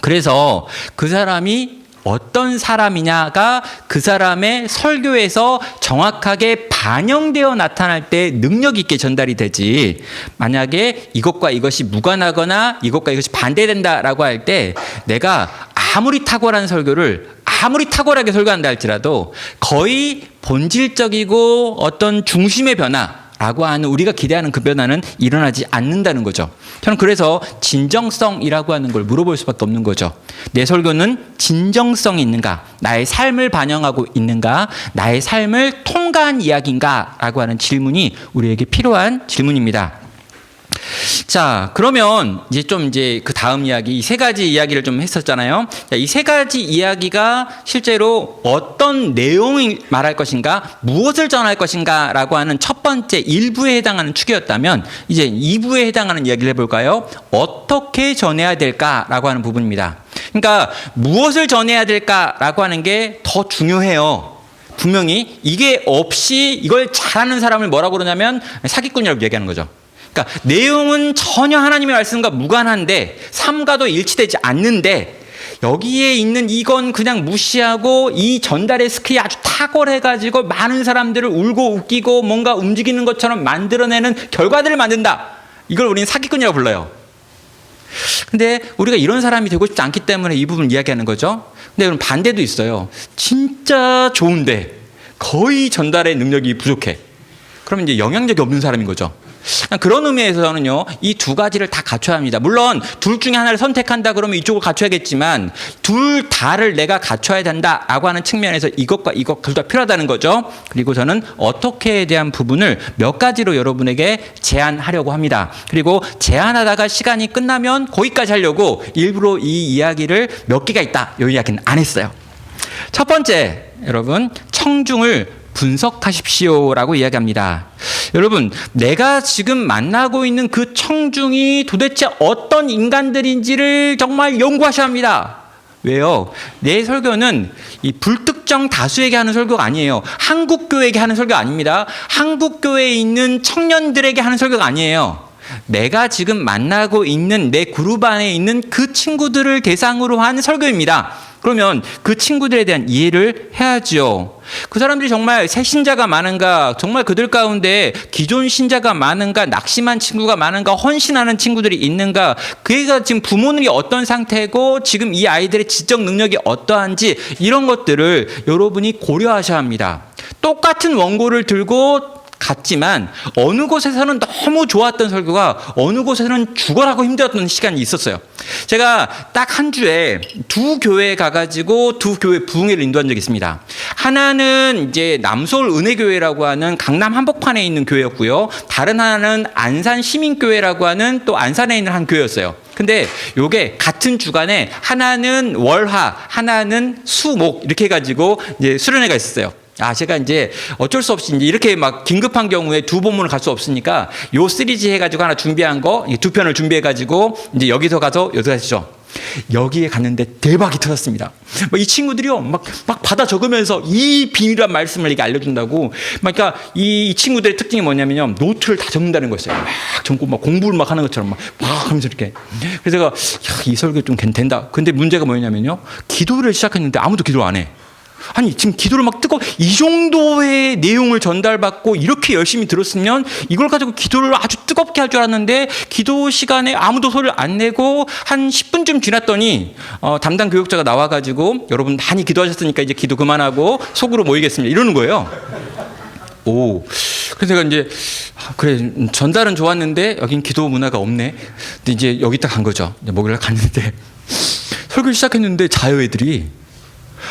그래서 그 사람이 어떤 사람이냐가 그 사람의 설교에서 정확하게 반영되어 나타날 때 능력 있게 전달이 되지, 만약에 이것과 이것이 무관하거나 이것과 이것이 반대된다라고 할 때 내가 아무리 탁월한 설교를 아무리 탁월하게 설교한다 할지라도 거의 본질적이고 어떤 중심의 변화라고 하는, 우리가 기대하는 그 변화는 일어나지 않는다는 거죠. 저는 그래서 진정성이라고 하는 걸 물어볼 수밖에 없는 거죠. 내 설교는 진정성이 있는가? 나의 삶을 반영하고 있는가? 나의 삶을 통과한 이야기인가? 라고 하는 질문이 우리에게 필요한 질문입니다. 자, 그러면 이제 그 다음 이야기, 이 세 가지 이야기를 좀 했었잖아요. 이 세 가지 이야기가 실제로 어떤 내용을 말할 것인가, 무엇을 전할 것인가라고 하는 첫 번째 1부에 해당하는 축이었다면, 이제 2부에 해당하는 이야기를 해볼까요? 어떻게 전해야 될까라고 하는 부분입니다. 그러니까 무엇을 전해야 될까라고 하는 게 더 중요해요. 분명히 이게 없이 이걸 잘하는 사람을 뭐라고 그러냐면 사기꾼이라고 얘기하는 거죠. 그러니까 내용은 전혀 하나님의 말씀과 무관한데, 삶과도 일치되지 않는데, 여기에 있는 이건 그냥 무시하고 이 전달의 스킬이 아주 탁월해가지고 많은 사람들을 울고 웃기고 뭔가 움직이는 것처럼 만들어내는 결과들을 만든다. 이걸 우리는 사기꾼이라고 불러요. 근데 우리가 이런 사람이 되고 싶지 않기 때문에 이 부분을 이야기하는 거죠. 근데 그럼 반대도 있어요. 진짜 좋은데 거의 전달의 능력이 부족해. 그러면 이제 영향력이 없는 사람인 거죠. 그런 의미에서는요, 이 두 가지를 다 갖춰야 합니다. 물론 둘 중에 하나를 선택한다 그러면 이쪽을 갖춰야겠지만, 둘 다를 내가 갖춰야 된다라고 하는 측면에서 이것과 이것 둘 다 필요하다는 거죠. 그리고 저는 어떻게에 대한 부분을 몇 가지로 여러분에게 제안하려고 합니다. 그리고 제안하다가 시간이 끝나면 거기까지 하려고 일부러 이 이야기를 몇 개가 있다, 이 이야기는 안 했어요. 첫 번째, 여러분, 청중을 분석하십시오라고 이야기합니다. 여러분, 내가 지금 만나고 있는 그 청중이 도대체 어떤 인간들인지를 정말 연구하셔야 합니다. 왜요? 내 설교는 이 불특정 다수에게 하는 설교가 아니에요. 한국교회에게 하는 설교 아닙니다. 한국교회에 있는 청년들에게 하는 설교가 아니에요. 내가 지금 만나고 있는 내 그룹 안에 있는 그 친구들을 대상으로 한 설교입니다. 그러면 그 친구들에 대한 이해를 해야죠. 그 사람들이 정말 새 신자가 많은가, 정말 그들 가운데 기존 신자가 많은가, 낙심한 친구가 많은가, 헌신하는 친구들이 있는가, 그 애가 지금 부모님이 어떤 상태고 지금 이 아이들의 지적 능력이 어떠한지 이런 것들을 여러분이 고려하셔야 합니다. 똑같은 원고를 들고 갔지만 어느 곳에서는 너무 좋았던 설교가 어느 곳에서는 죽어라고 힘들었던 시간이 있었어요. 제가 딱 한 주에 두 교회에 가가지고 두 교회 부흥회를 인도한 적이 있습니다. 하나는 이제 남서울 은혜교회라고 하는 강남 한복판에 있는 교회였고요. 다른 하나는 안산 시민교회라고 하는 또 안산에 있는 한 교회였어요. 근데 요게 같은 주간에 하나는 월화, 하나는 수목 이렇게 해가지고 이제 수련회가 있었어요. 제가 이제 어쩔 수 없이 이제 이렇게 막 긴급한 경우에 두 본문을 갈 수 없으니까 요 시리즈 해가지고 하나 준비한 거, 두 편을 준비해가지고 이제 여기서 가서 하시죠. 여기에 갔는데 대박이 터졌습니다. 이 친구들이요, 막 받아 적으면서 이 비밀한 말씀을 이렇게 알려준다고. 그러니까 이 친구들의 특징이 뭐냐면요, 노트를 다 적는다는 거였어요. 막 적고 막 공부를 막 하는 것처럼 막 하면서 이렇게. 그래서 제가 이 설교 좀 된다. 근데 문제가 뭐냐면요, 기도를 시작했는데 아무도 기도를 안 해. 아니 지금 기도를 막 이 정도의 내용을 전달받고 이렇게 열심히 들었으면 이걸 가지고 기도를 아주 뜨겁게 할 줄 알았는데 기도 시간에 아무도 소리를 안 내고 한 10분쯤 지났더니 담당 교육자가 나와가지고 여러분 많이 기도하셨으니까 이제 기도 그만하고 속으로 모이겠습니다 이러는 거예요. 그래서 제가 이제 그래 전달은 좋았는데 여긴 기도 문화가 없네. 근데 이제 여기 딱 간 거죠. 목요일 갔는데 설교 시작했는데 자요 애들이.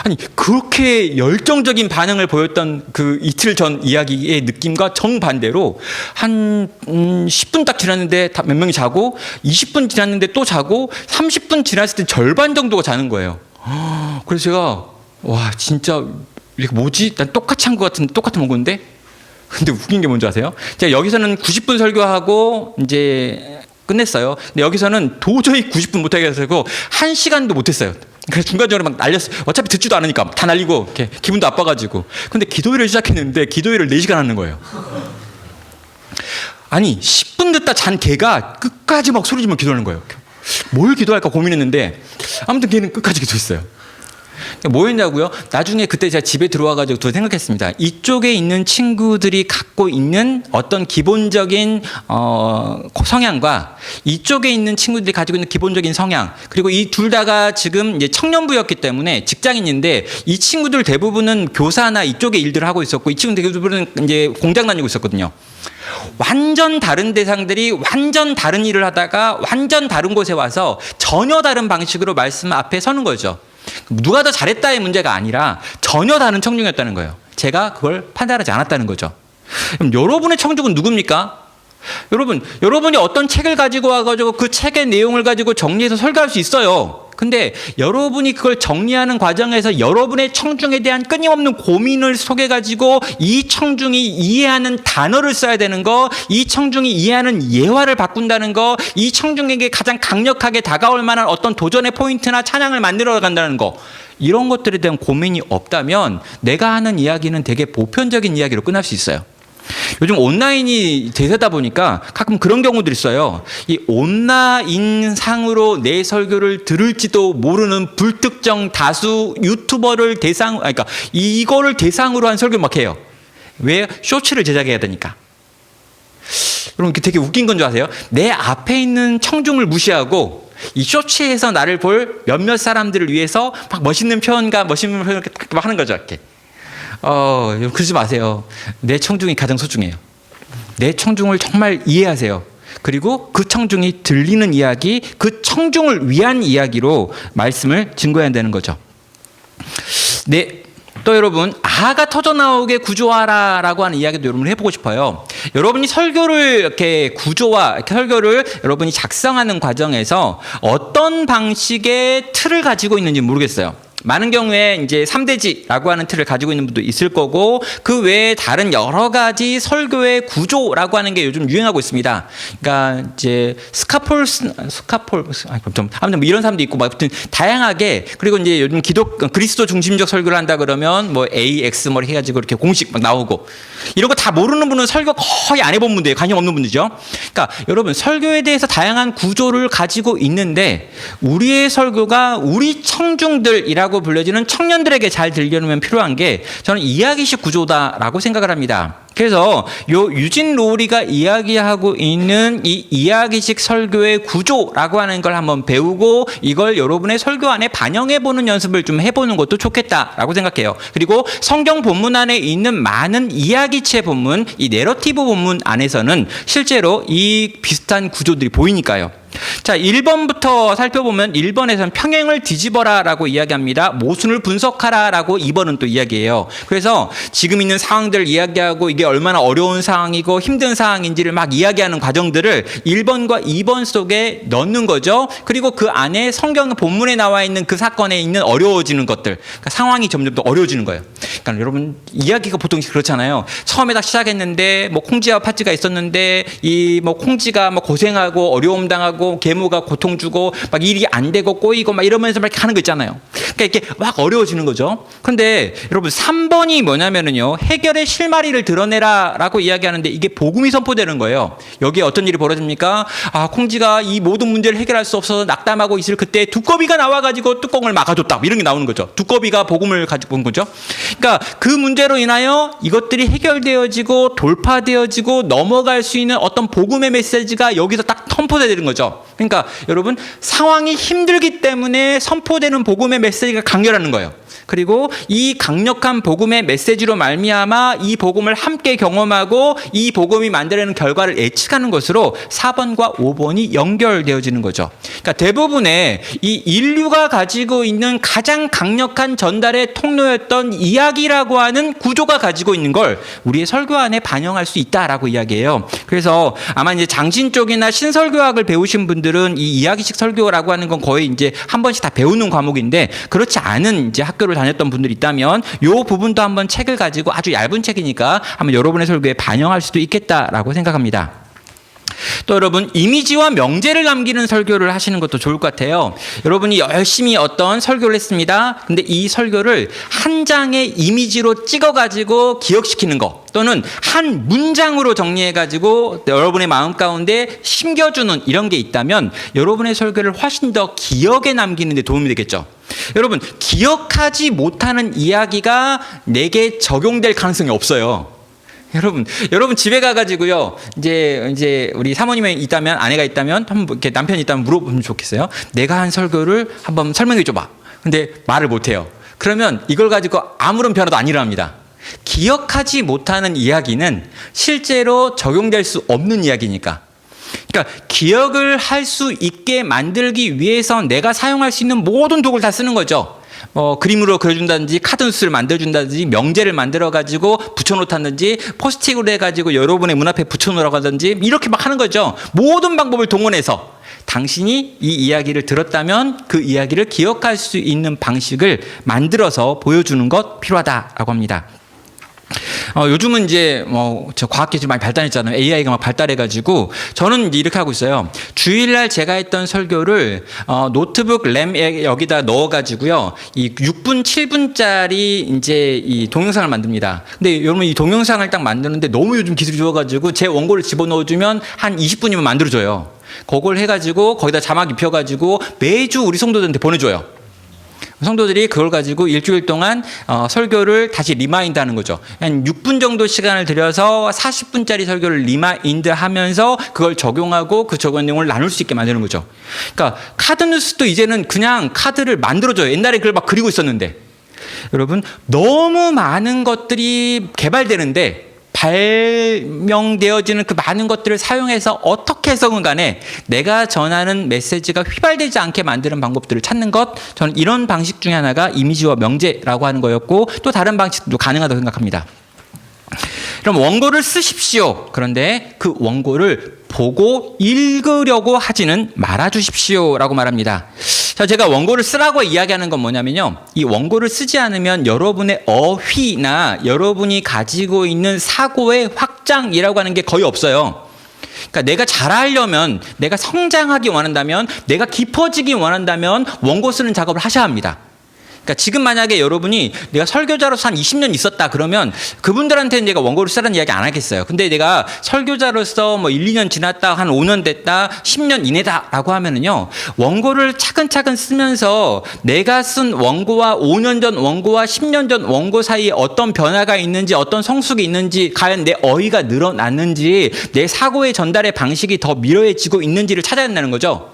아니 그렇게 열정적인 반응을 보였던 그 이틀 전 이야기의 느낌과 정반대로 한 10분 딱 지났는데 몇 명이 자고 20분 지났는데 또 자고 30분 지났을 때 절반 정도가 자는 거예요. 그래서 제가 와 진짜 이렇게 뭐지? 난 똑같이 한 것 같은데 똑같은 원고인데? 근데 웃긴 게 뭔지 아세요? 제가 여기서는 90분 설교하고 이제 끝냈어요. 근데 여기서는 도저히 90분 못하게 해서 1시간도 못했어요. 그래서 중간중간에 막 날렸어요. 어차피 듣지도 않으니까 다 날리고 이렇게 기분도 나빠가지고. 근데 기도회를 시작했는데 기도회를 4시간 하는 거예요. 아니 10분 듣다 잔 걔가 끝까지 막 소리 지르며 기도하는 거예요. 뭘 기도할까 고민했는데 아무튼 걔는 끝까지 기도했어요. 뭐였냐고요? 나중에 그때 제가 집에 들어와가지고 또 생각했습니다. 이쪽에 있는 친구들이 갖고 있는 어떤 기본적인 성향과 이쪽에 있는 친구들이 가지고 있는 기본적인 성향, 그리고 이 둘 다가 지금 이제 청년부였기 때문에 직장인인데 이 친구들 대부분은 교사나 이쪽의 일들을 하고 있었고 이 친구들 대부분은 이제 공장 다니고 있었거든요. 완전 다른 대상들이 완전 다른 일을 하다가 완전 다른 곳에 와서 전혀 다른 방식으로 말씀 앞에 서는 거죠. 누가 더 잘했다의 문제가 아니라 전혀 다른 청중이었다는 거예요. 제가 그걸 판단하지 않았다는 거죠. 그럼 여러분의 청중은 누굽니까? 여러분이 어떤 책을 가지고 와가지고 그 책의 내용을 가지고 정리해서 설교할 수 있어요. 근데 여러분이 그걸 정리하는 과정에서 여러분의 청중에 대한 끊임없는 고민을 속에가지고 이 청중이 이해하는 단어를 써야 되는 거, 이 청중이 이해하는 예화를 바꾼다는 거, 이 청중에게 가장 강력하게 다가올 만한 어떤 도전의 포인트나 찬양을 만들어 간다는 거, 이런 것들에 대한 고민이 없다면 내가 하는 이야기는 되게 보편적인 이야기로 끝날 수 있어요. 요즘 온라인이 대세다 보니까 가끔 그런 경우들이 있어요. 이 온라인상으로 내 설교를 들을지도 모르는 불특정 다수 유튜버를 그러니까 이거를 대상으로 한 설교 막 해요. 왜? 쇼츠를 제작해야 되니까. 여러분 되게 웃긴 건 줄 아세요? 내 앞에 있는 청중을 무시하고 이 쇼츠에서 나를 볼 몇몇 사람들을 위해서 막 멋있는 표현과 멋있는 표현을 막 하는 거죠. 이렇게. 그러지 마세요. 내 청중이 가장 소중해요. 내 청중을 정말 이해하세요. 그리고 그 청중이 들리는 이야기, 그 청중을 위한 이야기로 말씀을 증거해야 되는 거죠. 네. 또 여러분, 아가 터져나오게 구조하라라고 하는 이야기도 여러분 해보고 싶어요. 여러분이 설교를 이렇게 설교를 여러분이 작성하는 과정에서 어떤 방식의 틀을 가지고 있는지 모르겠어요. 많은 경우에 이제 3대지라고 하는 틀을 가지고 있는 분도 있을 거고, 그 외에 다른 여러 가지 설교의 구조라고 하는 게 요즘 유행하고 있습니다. 그러니까 이제 아무튼 뭐 이런 사람도 있고, 막 아무튼 다양하게. 그리고 이제 요즘 그리스도 중심적 설교를 한다 그러면 뭐 AX 뭐 이렇게 해가지고 이렇게 공식 막 나오고, 이런 거 다 모르는 분은 설교 거의 안 해본 분들이에요. 관심 없는 분들이죠. 그러니까 여러분, 설교에 대해서 다양한 구조를 가지고 있는데, 우리의 설교가 우리 청중들이라고 불려지는 청년들에게 잘 들려면 필요한 게, 저는 이야기식 구조다라고 생각을 합니다. 그래서 요 유진 로우리가 이야기하고 있는 이 이야기식 설교의 구조라고 하는 걸 한번 배우고, 이걸 여러분의 설교 안에 반영해보는 연습을 좀 해보는 것도 좋겠다라고 생각해요. 그리고 성경 본문 안에 있는 많은 이야기체 본문, 이 내러티브 본문 안에서는 실제로 이 비슷한 구조들이 보이니까요. 자, 1번부터 살펴보면 1번에서는 평행을 뒤집어라 라고 이야기합니다. 모순을 분석하라 라고 2번은 또 이야기해요. 그래서 지금 있는 상황들을 이야기하고, 이게 얼마나 어려운 상황이고 힘든 상황인지를 막 이야기하는 과정들을 1번과 2번 속에 넣는 거죠. 그리고 그 안에 성경 본문에 나와 있는 그 사건에 있는 어려워지는 것들, 그러니까 상황이 점점 더 어려워지는 거예요. 그러니까 여러분, 이야기가 보통 그렇잖아요. 처음에 딱 시작했는데 뭐 콩쥐와 팥쥐가 있었는데, 이 뭐 콩쥐가 뭐 고생하고 어려움 당하고 계모가 고통 주고 막 일이 안 되고 꼬이고 막 이러면서 막 이렇게 하는 거 있잖아요. 그러니까 이렇게 막 어려워지는 거죠. 그런데 여러분, 3번이 뭐냐면은요, 해결의 실마리를 드러내라라고 이야기하는데, 이게 복음이 선포되는 거예요. 여기에 어떤 일이 벌어집니까? 콩쥐가 이 모든 문제를 해결할 수 없어서 낙담하고 있을 그때 두꺼비가 나와가지고 뚜껑을 막아줬다, 이런 게 나오는 거죠. 두꺼비가 복음을 가지고 온 거죠. 그러니까 그 문제로 인하여 이것들이 해결되어지고 돌파되어지고 넘어갈 수 있는 어떤 복음의 메시지가 여기서 딱 선포되는 거죠. 그러니까 여러분, 상황이 힘들기 때문에 선포되는 복음의 메시지가 강렬하는 거예요. 그리고 이 강력한 복음의 메시지로 말미암아 이 복음을 함께 경험하고 이 복음이 만들어내는 결과를 예측하는 것으로 4번과 5번이 연결되어지는 거죠. 그러니까 대부분의 이 인류가 가지고 있는 가장 강력한 전달의 통로였던 이야기라고 하는 구조가 가지고 있는 걸 우리의 설교 안에 반영할 수 있다라고 이야기해요. 그래서 아마 이제 장신 쪽이나 신설교학을 배우신 분들은 이 이야기식 설교라고 하는 건 거의 이제 한 번씩 다 배우는 과목인데, 그렇지 않은 이제 학교를 다녔던 분들이 있다면 이 부분도 한번 책을 가지고, 아주 얇은 책이니까 한번 여러분의 설교에 반영할 수도 있겠다라고 생각합니다. 또 여러분, 이미지와 명제를 남기는 설교를 하시는 것도 좋을 것 같아요. 여러분이 열심히 어떤 설교를 했습니다. 근데 이 설교를 한 장의 이미지로 찍어가지고 기억시키는 거, 또는 한 문장으로 정리해가지고 여러분의 마음 가운데 심겨주는 이런 게 있다면 여러분의 설교를 훨씬 더 기억에 남기는 데 도움이 되겠죠. 여러분, 기억하지 못하는 이야기가 내게 적용될 가능성이 없어요. 여러분 집에 가가지고요, 이제 우리 사모님이 있다면, 아내가 있다면, 한번 이렇게 남편이 있다면 물어보면 좋겠어요. 내가 한 설교를 한번 설명해 줘봐. 근데 말을 못해요. 그러면 이걸 가지고 아무런 변화도 안 일어납니다. 기억하지 못하는 이야기는 실제로 적용될 수 없는 이야기니까. 그러니까 기억을 할 수 있게 만들기 위해서 내가 사용할 수 있는 모든 도구를 다 쓰는 거죠. 그림으로 그려준다든지, 카드뉴스를 만들어준다든지, 명제를 만들어가지고 붙여놓다든지, 포스트잇으로 해가지고 여러분의 문 앞에 붙여놓으라고 하든지, 이렇게 막 하는 거죠. 모든 방법을 동원해서 당신이 이 이야기를 들었다면 그 이야기를 기억할 수 있는 방식을 만들어서 보여주는 것 필요하다라고 합니다. 요즘은 이제 저 과학기술이 많이 발달했잖아요. AI가 막 발달해가지고 저는 이제 이렇게 하고 있어요. 주일날 제가 했던 설교를 노트북 램에 여기다 넣어가지고요, 이 6분, 7분짜리 이제 이 동영상을 만듭니다. 근데 여러분, 이 동영상을 딱 만드는데 너무 요즘 기술이 좋아가지고 제 원고를 집어넣어주면 한 20분이면 만들어줘요. 그걸 해가지고 거기다 자막 입혀가지고 매주 우리 성도들한테 보내줘요. 성도들이 그걸 가지고 일주일 동안 설교를 다시 리마인드 하는 거죠. 한 6분 정도 시간을 들여서 40분짜리 설교를 리마인드 하면서 그걸 적용하고 그 적용 내용을 나눌 수 있게 만드는 거죠. 그러니까 카드뉴스도 이제는 그냥 카드를 만들어줘요. 옛날에 그걸 막 그리고 있었는데. 여러분, 너무 많은 것들이 개발되는데 발명되어지는 그 많은 것들을 사용해서 어떻게 해서건 간에 내가 전하는 메시지가 휘발되지 않게 만드는 방법들을 찾는 것, 저는 이런 방식 중에 하나가 이미지와 명제라고 하는 거였고, 또 다른 방식도 가능하다고 생각합니다. 그럼 원고를 쓰십시오. 그런데 그 원고를 보고 읽으려고 하지는 말아주십시오 라고 말합니다. 자, 제가 원고를 쓰라고 이야기하는 건 뭐냐면요. 이 원고를 쓰지 않으면 여러분의 어휘나 여러분이 가지고 있는 사고의 확장이라고 하는 게 거의 없어요. 그러니까 내가 잘하려면, 내가 성장하기 원한다면, 내가 깊어지기 원한다면 원고 쓰는 작업을 하셔야 합니다. 그러니까 지금 만약에 여러분이 내가 설교자로서 한 20년 있었다 그러면 그분들한테는 내가 원고를 쓰라는 이야기 안 하겠어요. 근데 내가 설교자로서 뭐 1, 2년 지났다, 한 5년 됐다, 10년 이내다라고 하면은요, 원고를 차근차근 쓰면서 내가 쓴 원고와 5년 전 원고와 10년 전 원고 사이에 어떤 변화가 있는지, 어떤 성숙이 있는지, 과연 내 어휘가 늘어났는지, 내 사고의 전달의 방식이 더 미려해지고 있는지를 찾아야 한다는 거죠.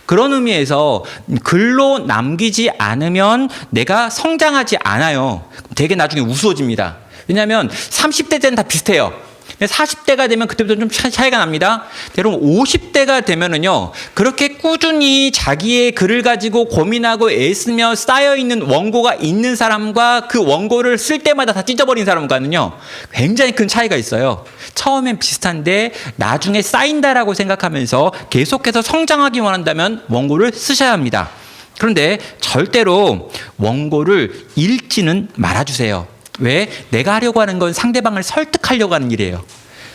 그런 의미에서 글로 남기지 않으면 내가 성장하지 않아요. 되게 나중에 우스워집니다. 왜냐하면 30대 때는 다 비슷해요. 40대가 되면 그때부터 좀 차이가 납니다. 여러분 50대가 되면은요, 그렇게 꾸준히 자기의 글을 가지고 고민하고 애쓰며 쌓여있는 원고가 있는 사람과 그 원고를 쓸 때마다 다 찢어버린 사람과는요, 굉장히 큰 차이가 있어요. 처음엔 비슷한데 나중에 쌓인다라고 생각하면서 계속해서 성장하기 원한다면 원고를 쓰셔야 합니다. 그런데 절대로 원고를 읽지는 말아주세요. 왜? 내가 하려고 하는 건 상대방을 설득하려고 하는 일이에요.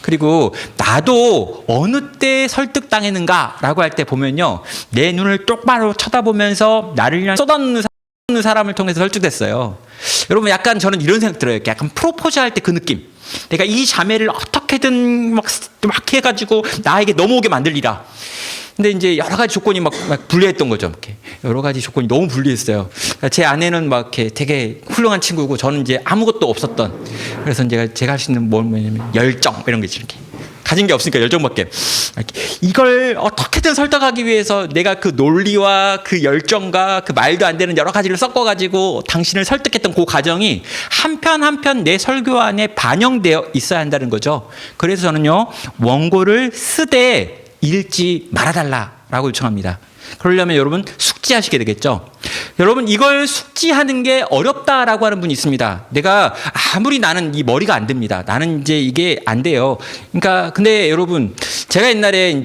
그리고 나도 어느 때 설득당했는가라고 할 때 보면요, 내 눈을 똑바로 쳐다보면서 나를 그냥 쏟아놓는 사람을 통해서 설득됐어요. 여러분, 약간 저는 이런 생각 들어요. 약간 프로포즈 할 때 그 느낌. 내가 이 자매를 어떻게든 막 해가지고 나에게 넘어오게 만들리라. 근데 이제 여러 가지 조건이 막 불리했던 거죠. 이렇게 여러 가지 조건이 너무 불리했어요. 그러니까 제 아내는 막 이렇게 되게 훌륭한 친구고 저는 이제 아무것도 없었던. 그래서 제가 할 수 있는 뭐냐면 열정 이런 게 있죠. 이렇게 가진 게 없으니까 열정밖에. 이걸 어떻게든 설득하기 위해서 내가 그 논리와 그 열정과 그 말도 안 되는 여러 가지를 섞어가지고 당신을 설득했던 그 과정이 한편 한편 내 설교 안에 반영되어 있어야 한다는 거죠. 그래서 저는요, 원고를 쓰되 읽지 말아달라라고 요청합니다. 그러려면 여러분 숙지하시게 되겠죠. 여러분, 이걸 숙지하는 게 어렵다라고 하는 분이 있습니다. 내가 아무리 나는 이 머리가 안 됩니다. 나는 이제 이게 안 돼요. 그러니까 근데 여러분, 제가 옛날에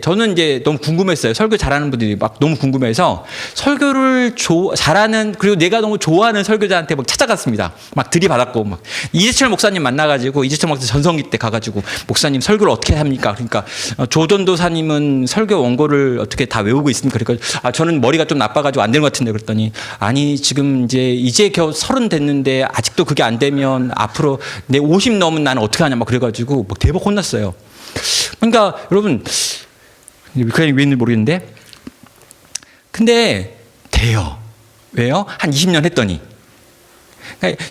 저는 너무 궁금했어요. 설교 잘하는 분들이 막 너무 궁금해서 설교를 잘하는, 그리고 내가 너무 좋아하는 설교자한테 막 찾아갔습니다. 막 들이받았고, 막 이재철 목사님 만나가지고, 이재철 목사 전성기 때 가가지고, 목사님 설교를 어떻게 합니까? 그러니까 조전도사님은 설교 원고를 어떻게 다 외우고 있습니까? 그러니까 저는 머리가 좀 나빠가지고 안 되는 것 같은데, 그랬더니 아니, 지금 이제 겨우 30 됐는데 아직도 그게 안 되면 앞으로 내 50 넘은 나는 어떻게 하냐 막 그래가지고 막 대박 혼났어요. 그러니까 여러분, 그냥 왜인지 모르겠는데, 근데 돼요. 왜요? 한 20년 했더니. 그러니까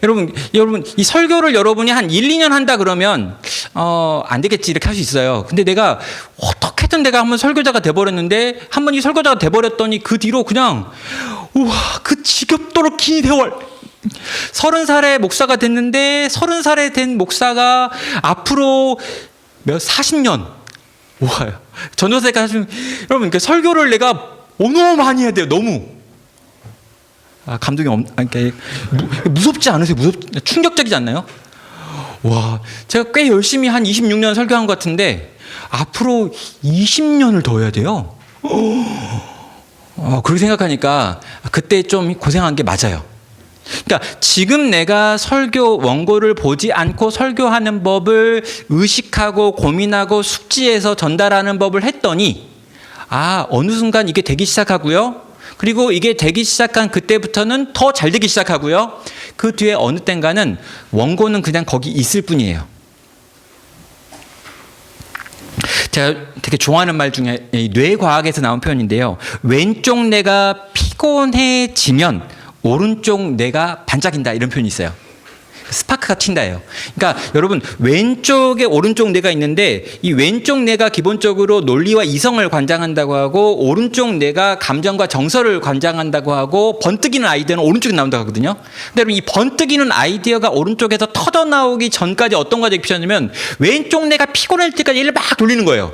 여러분 이 설교를 여러분이 한 1, 2년 한다 그러면 안 되겠지 이렇게 할 수 있어요. 근데 내가 어떻게든 내가 한번 설교자가 돼버렸는데, 한번 이 설교자가 돼버렸더니 그 뒤로 그냥 우와, 그 지겹도록 긴 세월, 30살에 목사가 됐는데 30살에 된 목사가 앞으로 40년, 우와, 전도사가 하시면, 여러분, 그 설교를 내가 너무 많이 해야 돼요. 너무. 감동이 무섭지 않으세요? 충격적이지 않나요? 와, 제가 꽤 열심히 한 26년 설교한 것 같은데 앞으로 20년을 더 해야 돼요. 그렇게 생각하니까 그때 좀 고생한 게 맞아요. 그러니까 지금 내가 설교 원고를 보지 않고 설교하는 법을 의식하고 고민하고 숙지해서 전달하는 법을 했더니 어느 순간 이게 되기 시작하고요. 그리고 이게 되기 시작한 그때부터는 더 잘 되기 시작하고요. 그 뒤에 어느 땐가는 원고는 그냥 거기 있을 뿐이에요. 제가 되게 좋아하는 말 중에 뇌과학에서 나온 표현인데요. 왼쪽 뇌가 피곤해지면 오른쪽 뇌가 반짝인다, 이런 표현이 있어요. 스파크가 튄다예요. 그러니까 여러분, 왼쪽에 오른쪽 뇌가 있는데 이 왼쪽 뇌가 기본적으로 논리와 이성을 관장한다고 하고, 오른쪽 뇌가 감정과 정서를 관장한다고 하고, 번뜩이는 아이디어는 오른쪽에 나온다고 하거든요. 근데 여러분, 이 번뜩이는 아이디어가 오른쪽에서 터져 나오기 전까지 어떤 과정이 필요하냐면, 왼쪽 뇌가 피곤할 때까지 얘를 막 돌리는 거예요.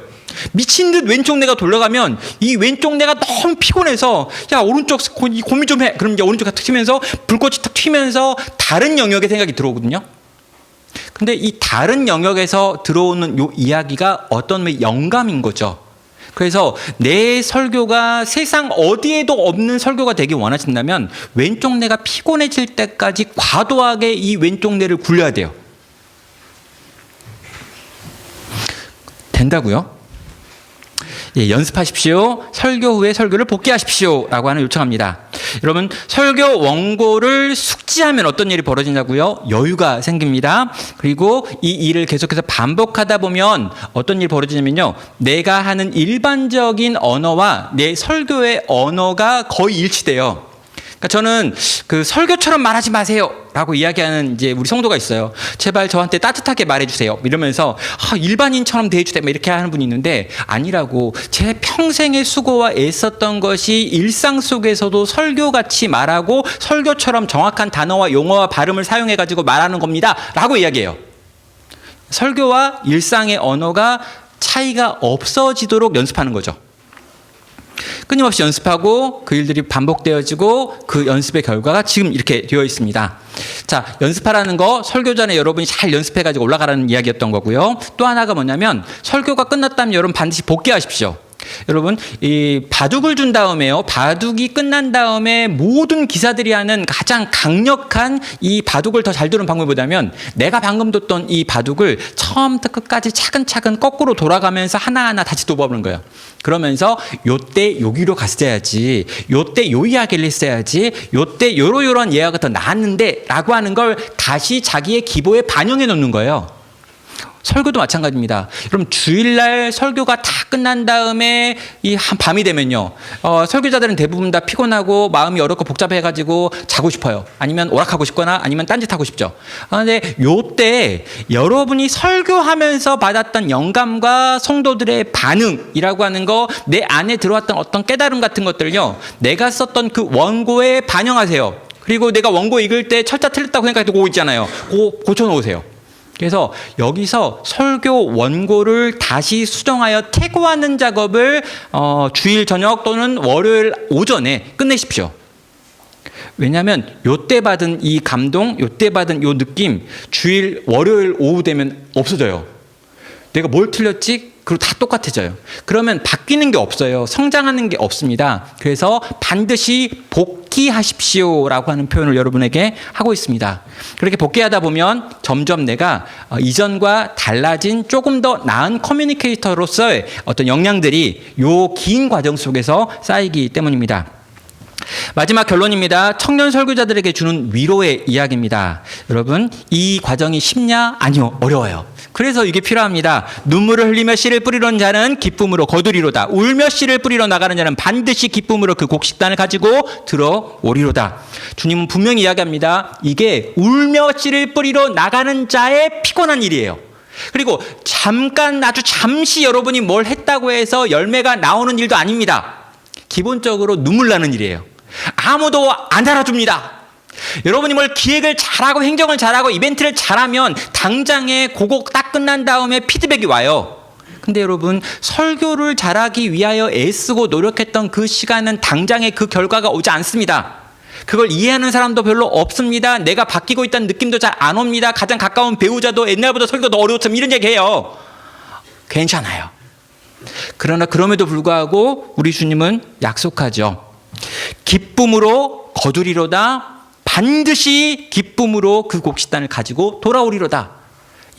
미친 듯 왼쪽 뇌가 돌아가면 이 왼쪽 뇌가 너무 피곤해서 야, 오른쪽 고민 좀 해. 그럼 이제 오른쪽 탁 튀면서 불꽃이 탁 튀면서 다른 영역의 생각이 들어오거든요. 근데 이 다른 영역에서 들어오는 요 이야기가 어떤 영감인 거죠. 그래서 내 설교가 세상 어디에도 없는 설교가 되기 원하신다면 왼쪽 뇌가 피곤해질 때까지 과도하게 이 왼쪽 뇌를 굴려야 돼요. 된다고요? 예, 연습하십시오. 설교 후에 설교를 복귀하십시오. 라고 하는 요청합니다. 여러분, 설교 원고를 숙지하면 어떤 일이 벌어지냐고요? 여유가 생깁니다. 그리고 이 일을 계속해서 반복하다 보면 어떤 일이 벌어지냐면요. 내가 하는 일반적인 언어와 내 설교의 언어가 거의 일치돼요. 그러니까 저는 그 설교처럼 말하지 마세요 라고 이야기하는 이제 우리 성도가 있어요. 제발 저한테 따뜻하게 말해주세요 이러면서 일반인처럼 대해주세요 이렇게 하는 분이 있는데, 아니라고. 제 평생의 수고와 애썼던 것이 일상 속에서도 설교같이 말하고 설교처럼 정확한 단어와 용어와 발음을 사용해 가지고 말하는 겁니다 라고 이야기해요. 설교와 일상의 언어가 차이가 없어지도록 연습하는 거죠. 끊임없이 연습하고 그 일들이 반복되어지고 그 연습의 결과가 지금 이렇게 되어 있습니다. 자, 연습하라는 거 설교 전에 여러분이 잘 연습해가지고 올라가라는 이야기였던 거고요. 또 하나가 뭐냐면 설교가 끝났다면 여러분 반드시 복귀하십시오. 여러분, 이 바둑을 준 다음에요. 바둑이 끝난 다음에 모든 기사들이 하는 가장 강력한 이 바둑을 더 잘 두는 방법이 뭐냐면, 내가 방금 뒀던 이 바둑을 처음부터 끝까지 차근차근 거꾸로 돌아가면서 하나하나 다시 둬보는 거예요. 그러면서 요때 여기로 갔어야지, 요때 요 이야기를 했어야지, 요때 요런 이야기가 더 나았는데 라고 하는 걸 다시 자기의 기보에 반영해 놓는 거예요. 설교도 마찬가지입니다. 여러분, 주일날 설교가 다 끝난 다음에 이 한 밤이 되면요, 설교자들은 대부분 다 피곤하고 마음이 어렵고 복잡해가지고 자고 싶어요. 아니면 오락하고 싶거나 아니면 딴짓하고 싶죠. 그런데 요때 여러분이 설교하면서 받았던 영감과 성도들의 반응이라고 하는 거, 내 안에 들어왔던 어떤 깨달음 같은 것들요, 내가 썼던 그 원고에 반영하세요. 그리고 내가 원고 읽을 때 철자 틀렸다고 생각해도 그거 있잖아요. 그거 고쳐놓으세요. 그래서 여기서 설교 원고를 다시 수정하여 태고하는 작업을 주일 저녁 또는 월요일 오전에 끝내십시오. 왜냐하면 요때 받은 이 감동, 요때 받은 요 느낌 주일 월요일 오후 되면 없어져요. 내가 뭘 틀렸지? 그리고 다 똑같아져요. 그러면 바뀌는 게 없어요. 성장하는 게 없습니다. 그래서 반드시 복귀하십시오라고 하는 표현을 여러분에게 하고 있습니다. 그렇게 복귀하다 보면 점점 내가 이전과 달라진 조금 더 나은 커뮤니케이터로서의 어떤 역량들이 요 긴 과정 속에서 쌓이기 때문입니다. 마지막 결론입니다. 청년 설교자들에게 주는 위로의 이야기입니다. 여러분, 이 과정이 쉽냐? 아니요, 어려워요. 그래서 이게 필요합니다. 눈물을 흘리며 씨를 뿌리는 자는 기쁨으로 거두리로다. 울며 씨를 뿌리러 나가는 자는 반드시 기쁨으로 그 곡식단을 가지고 들어오리로다. 주님은 분명히 이야기합니다. 이게 울며 씨를 뿌리러 나가는 자의 피곤한 일이에요. 그리고 잠깐, 아주 잠시 여러분이 뭘 했다고 해서 열매가 나오는 일도 아닙니다. 기본적으로 눈물 나는 일이에요. 아무도 안 알아줍니다. 여러분이 뭘 기획을 잘하고 행정을 잘하고 이벤트를 잘하면 당장에 그거 딱 끝난 다음에 피드백이 와요. 근데 여러분, 설교를 잘하기 위하여 애쓰고 노력했던 그 시간은 당장에 그 결과가 오지 않습니다. 그걸 이해하는 사람도 별로 없습니다. 내가 바뀌고 있다는 느낌도 잘 안 옵니다. 가장 가까운 배우자도 옛날보다 설교가 더 어려웠으면 이런 얘기해요. 괜찮아요. 그러나 그럼에도 불구하고 우리 주님은 약속하죠. 기쁨으로 거두리로다. 반드시 기쁨으로 그 곡식단을 가지고 돌아오리로다.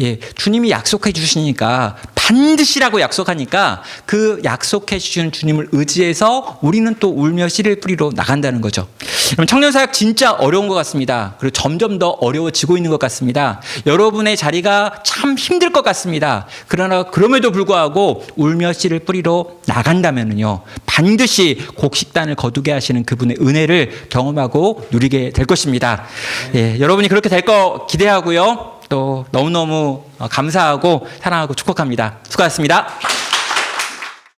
예, 주님이 약속해 주시니까, 반드시라고 약속하니까 그 약속해 주시는 주님을 의지해서 우리는 또 울며 씨를 뿌리러 나간다는 거죠. 여러분, 청년사역 진짜 어려운 것 같습니다. 그리고 점점 더 어려워지고 있는 것 같습니다. 여러분의 자리가 참 힘들 것 같습니다. 그러나 그럼에도 불구하고 울며 씨를 뿌리러 나간다면요, 반드시 곡식단을 거두게 하시는 그분의 은혜를 경험하고 누리게 될 것입니다. 예, 여러분이 그렇게 될 거 기대하고요. 또 너무너무 감사하고 사랑하고 축복합니다. 수고하셨습니다.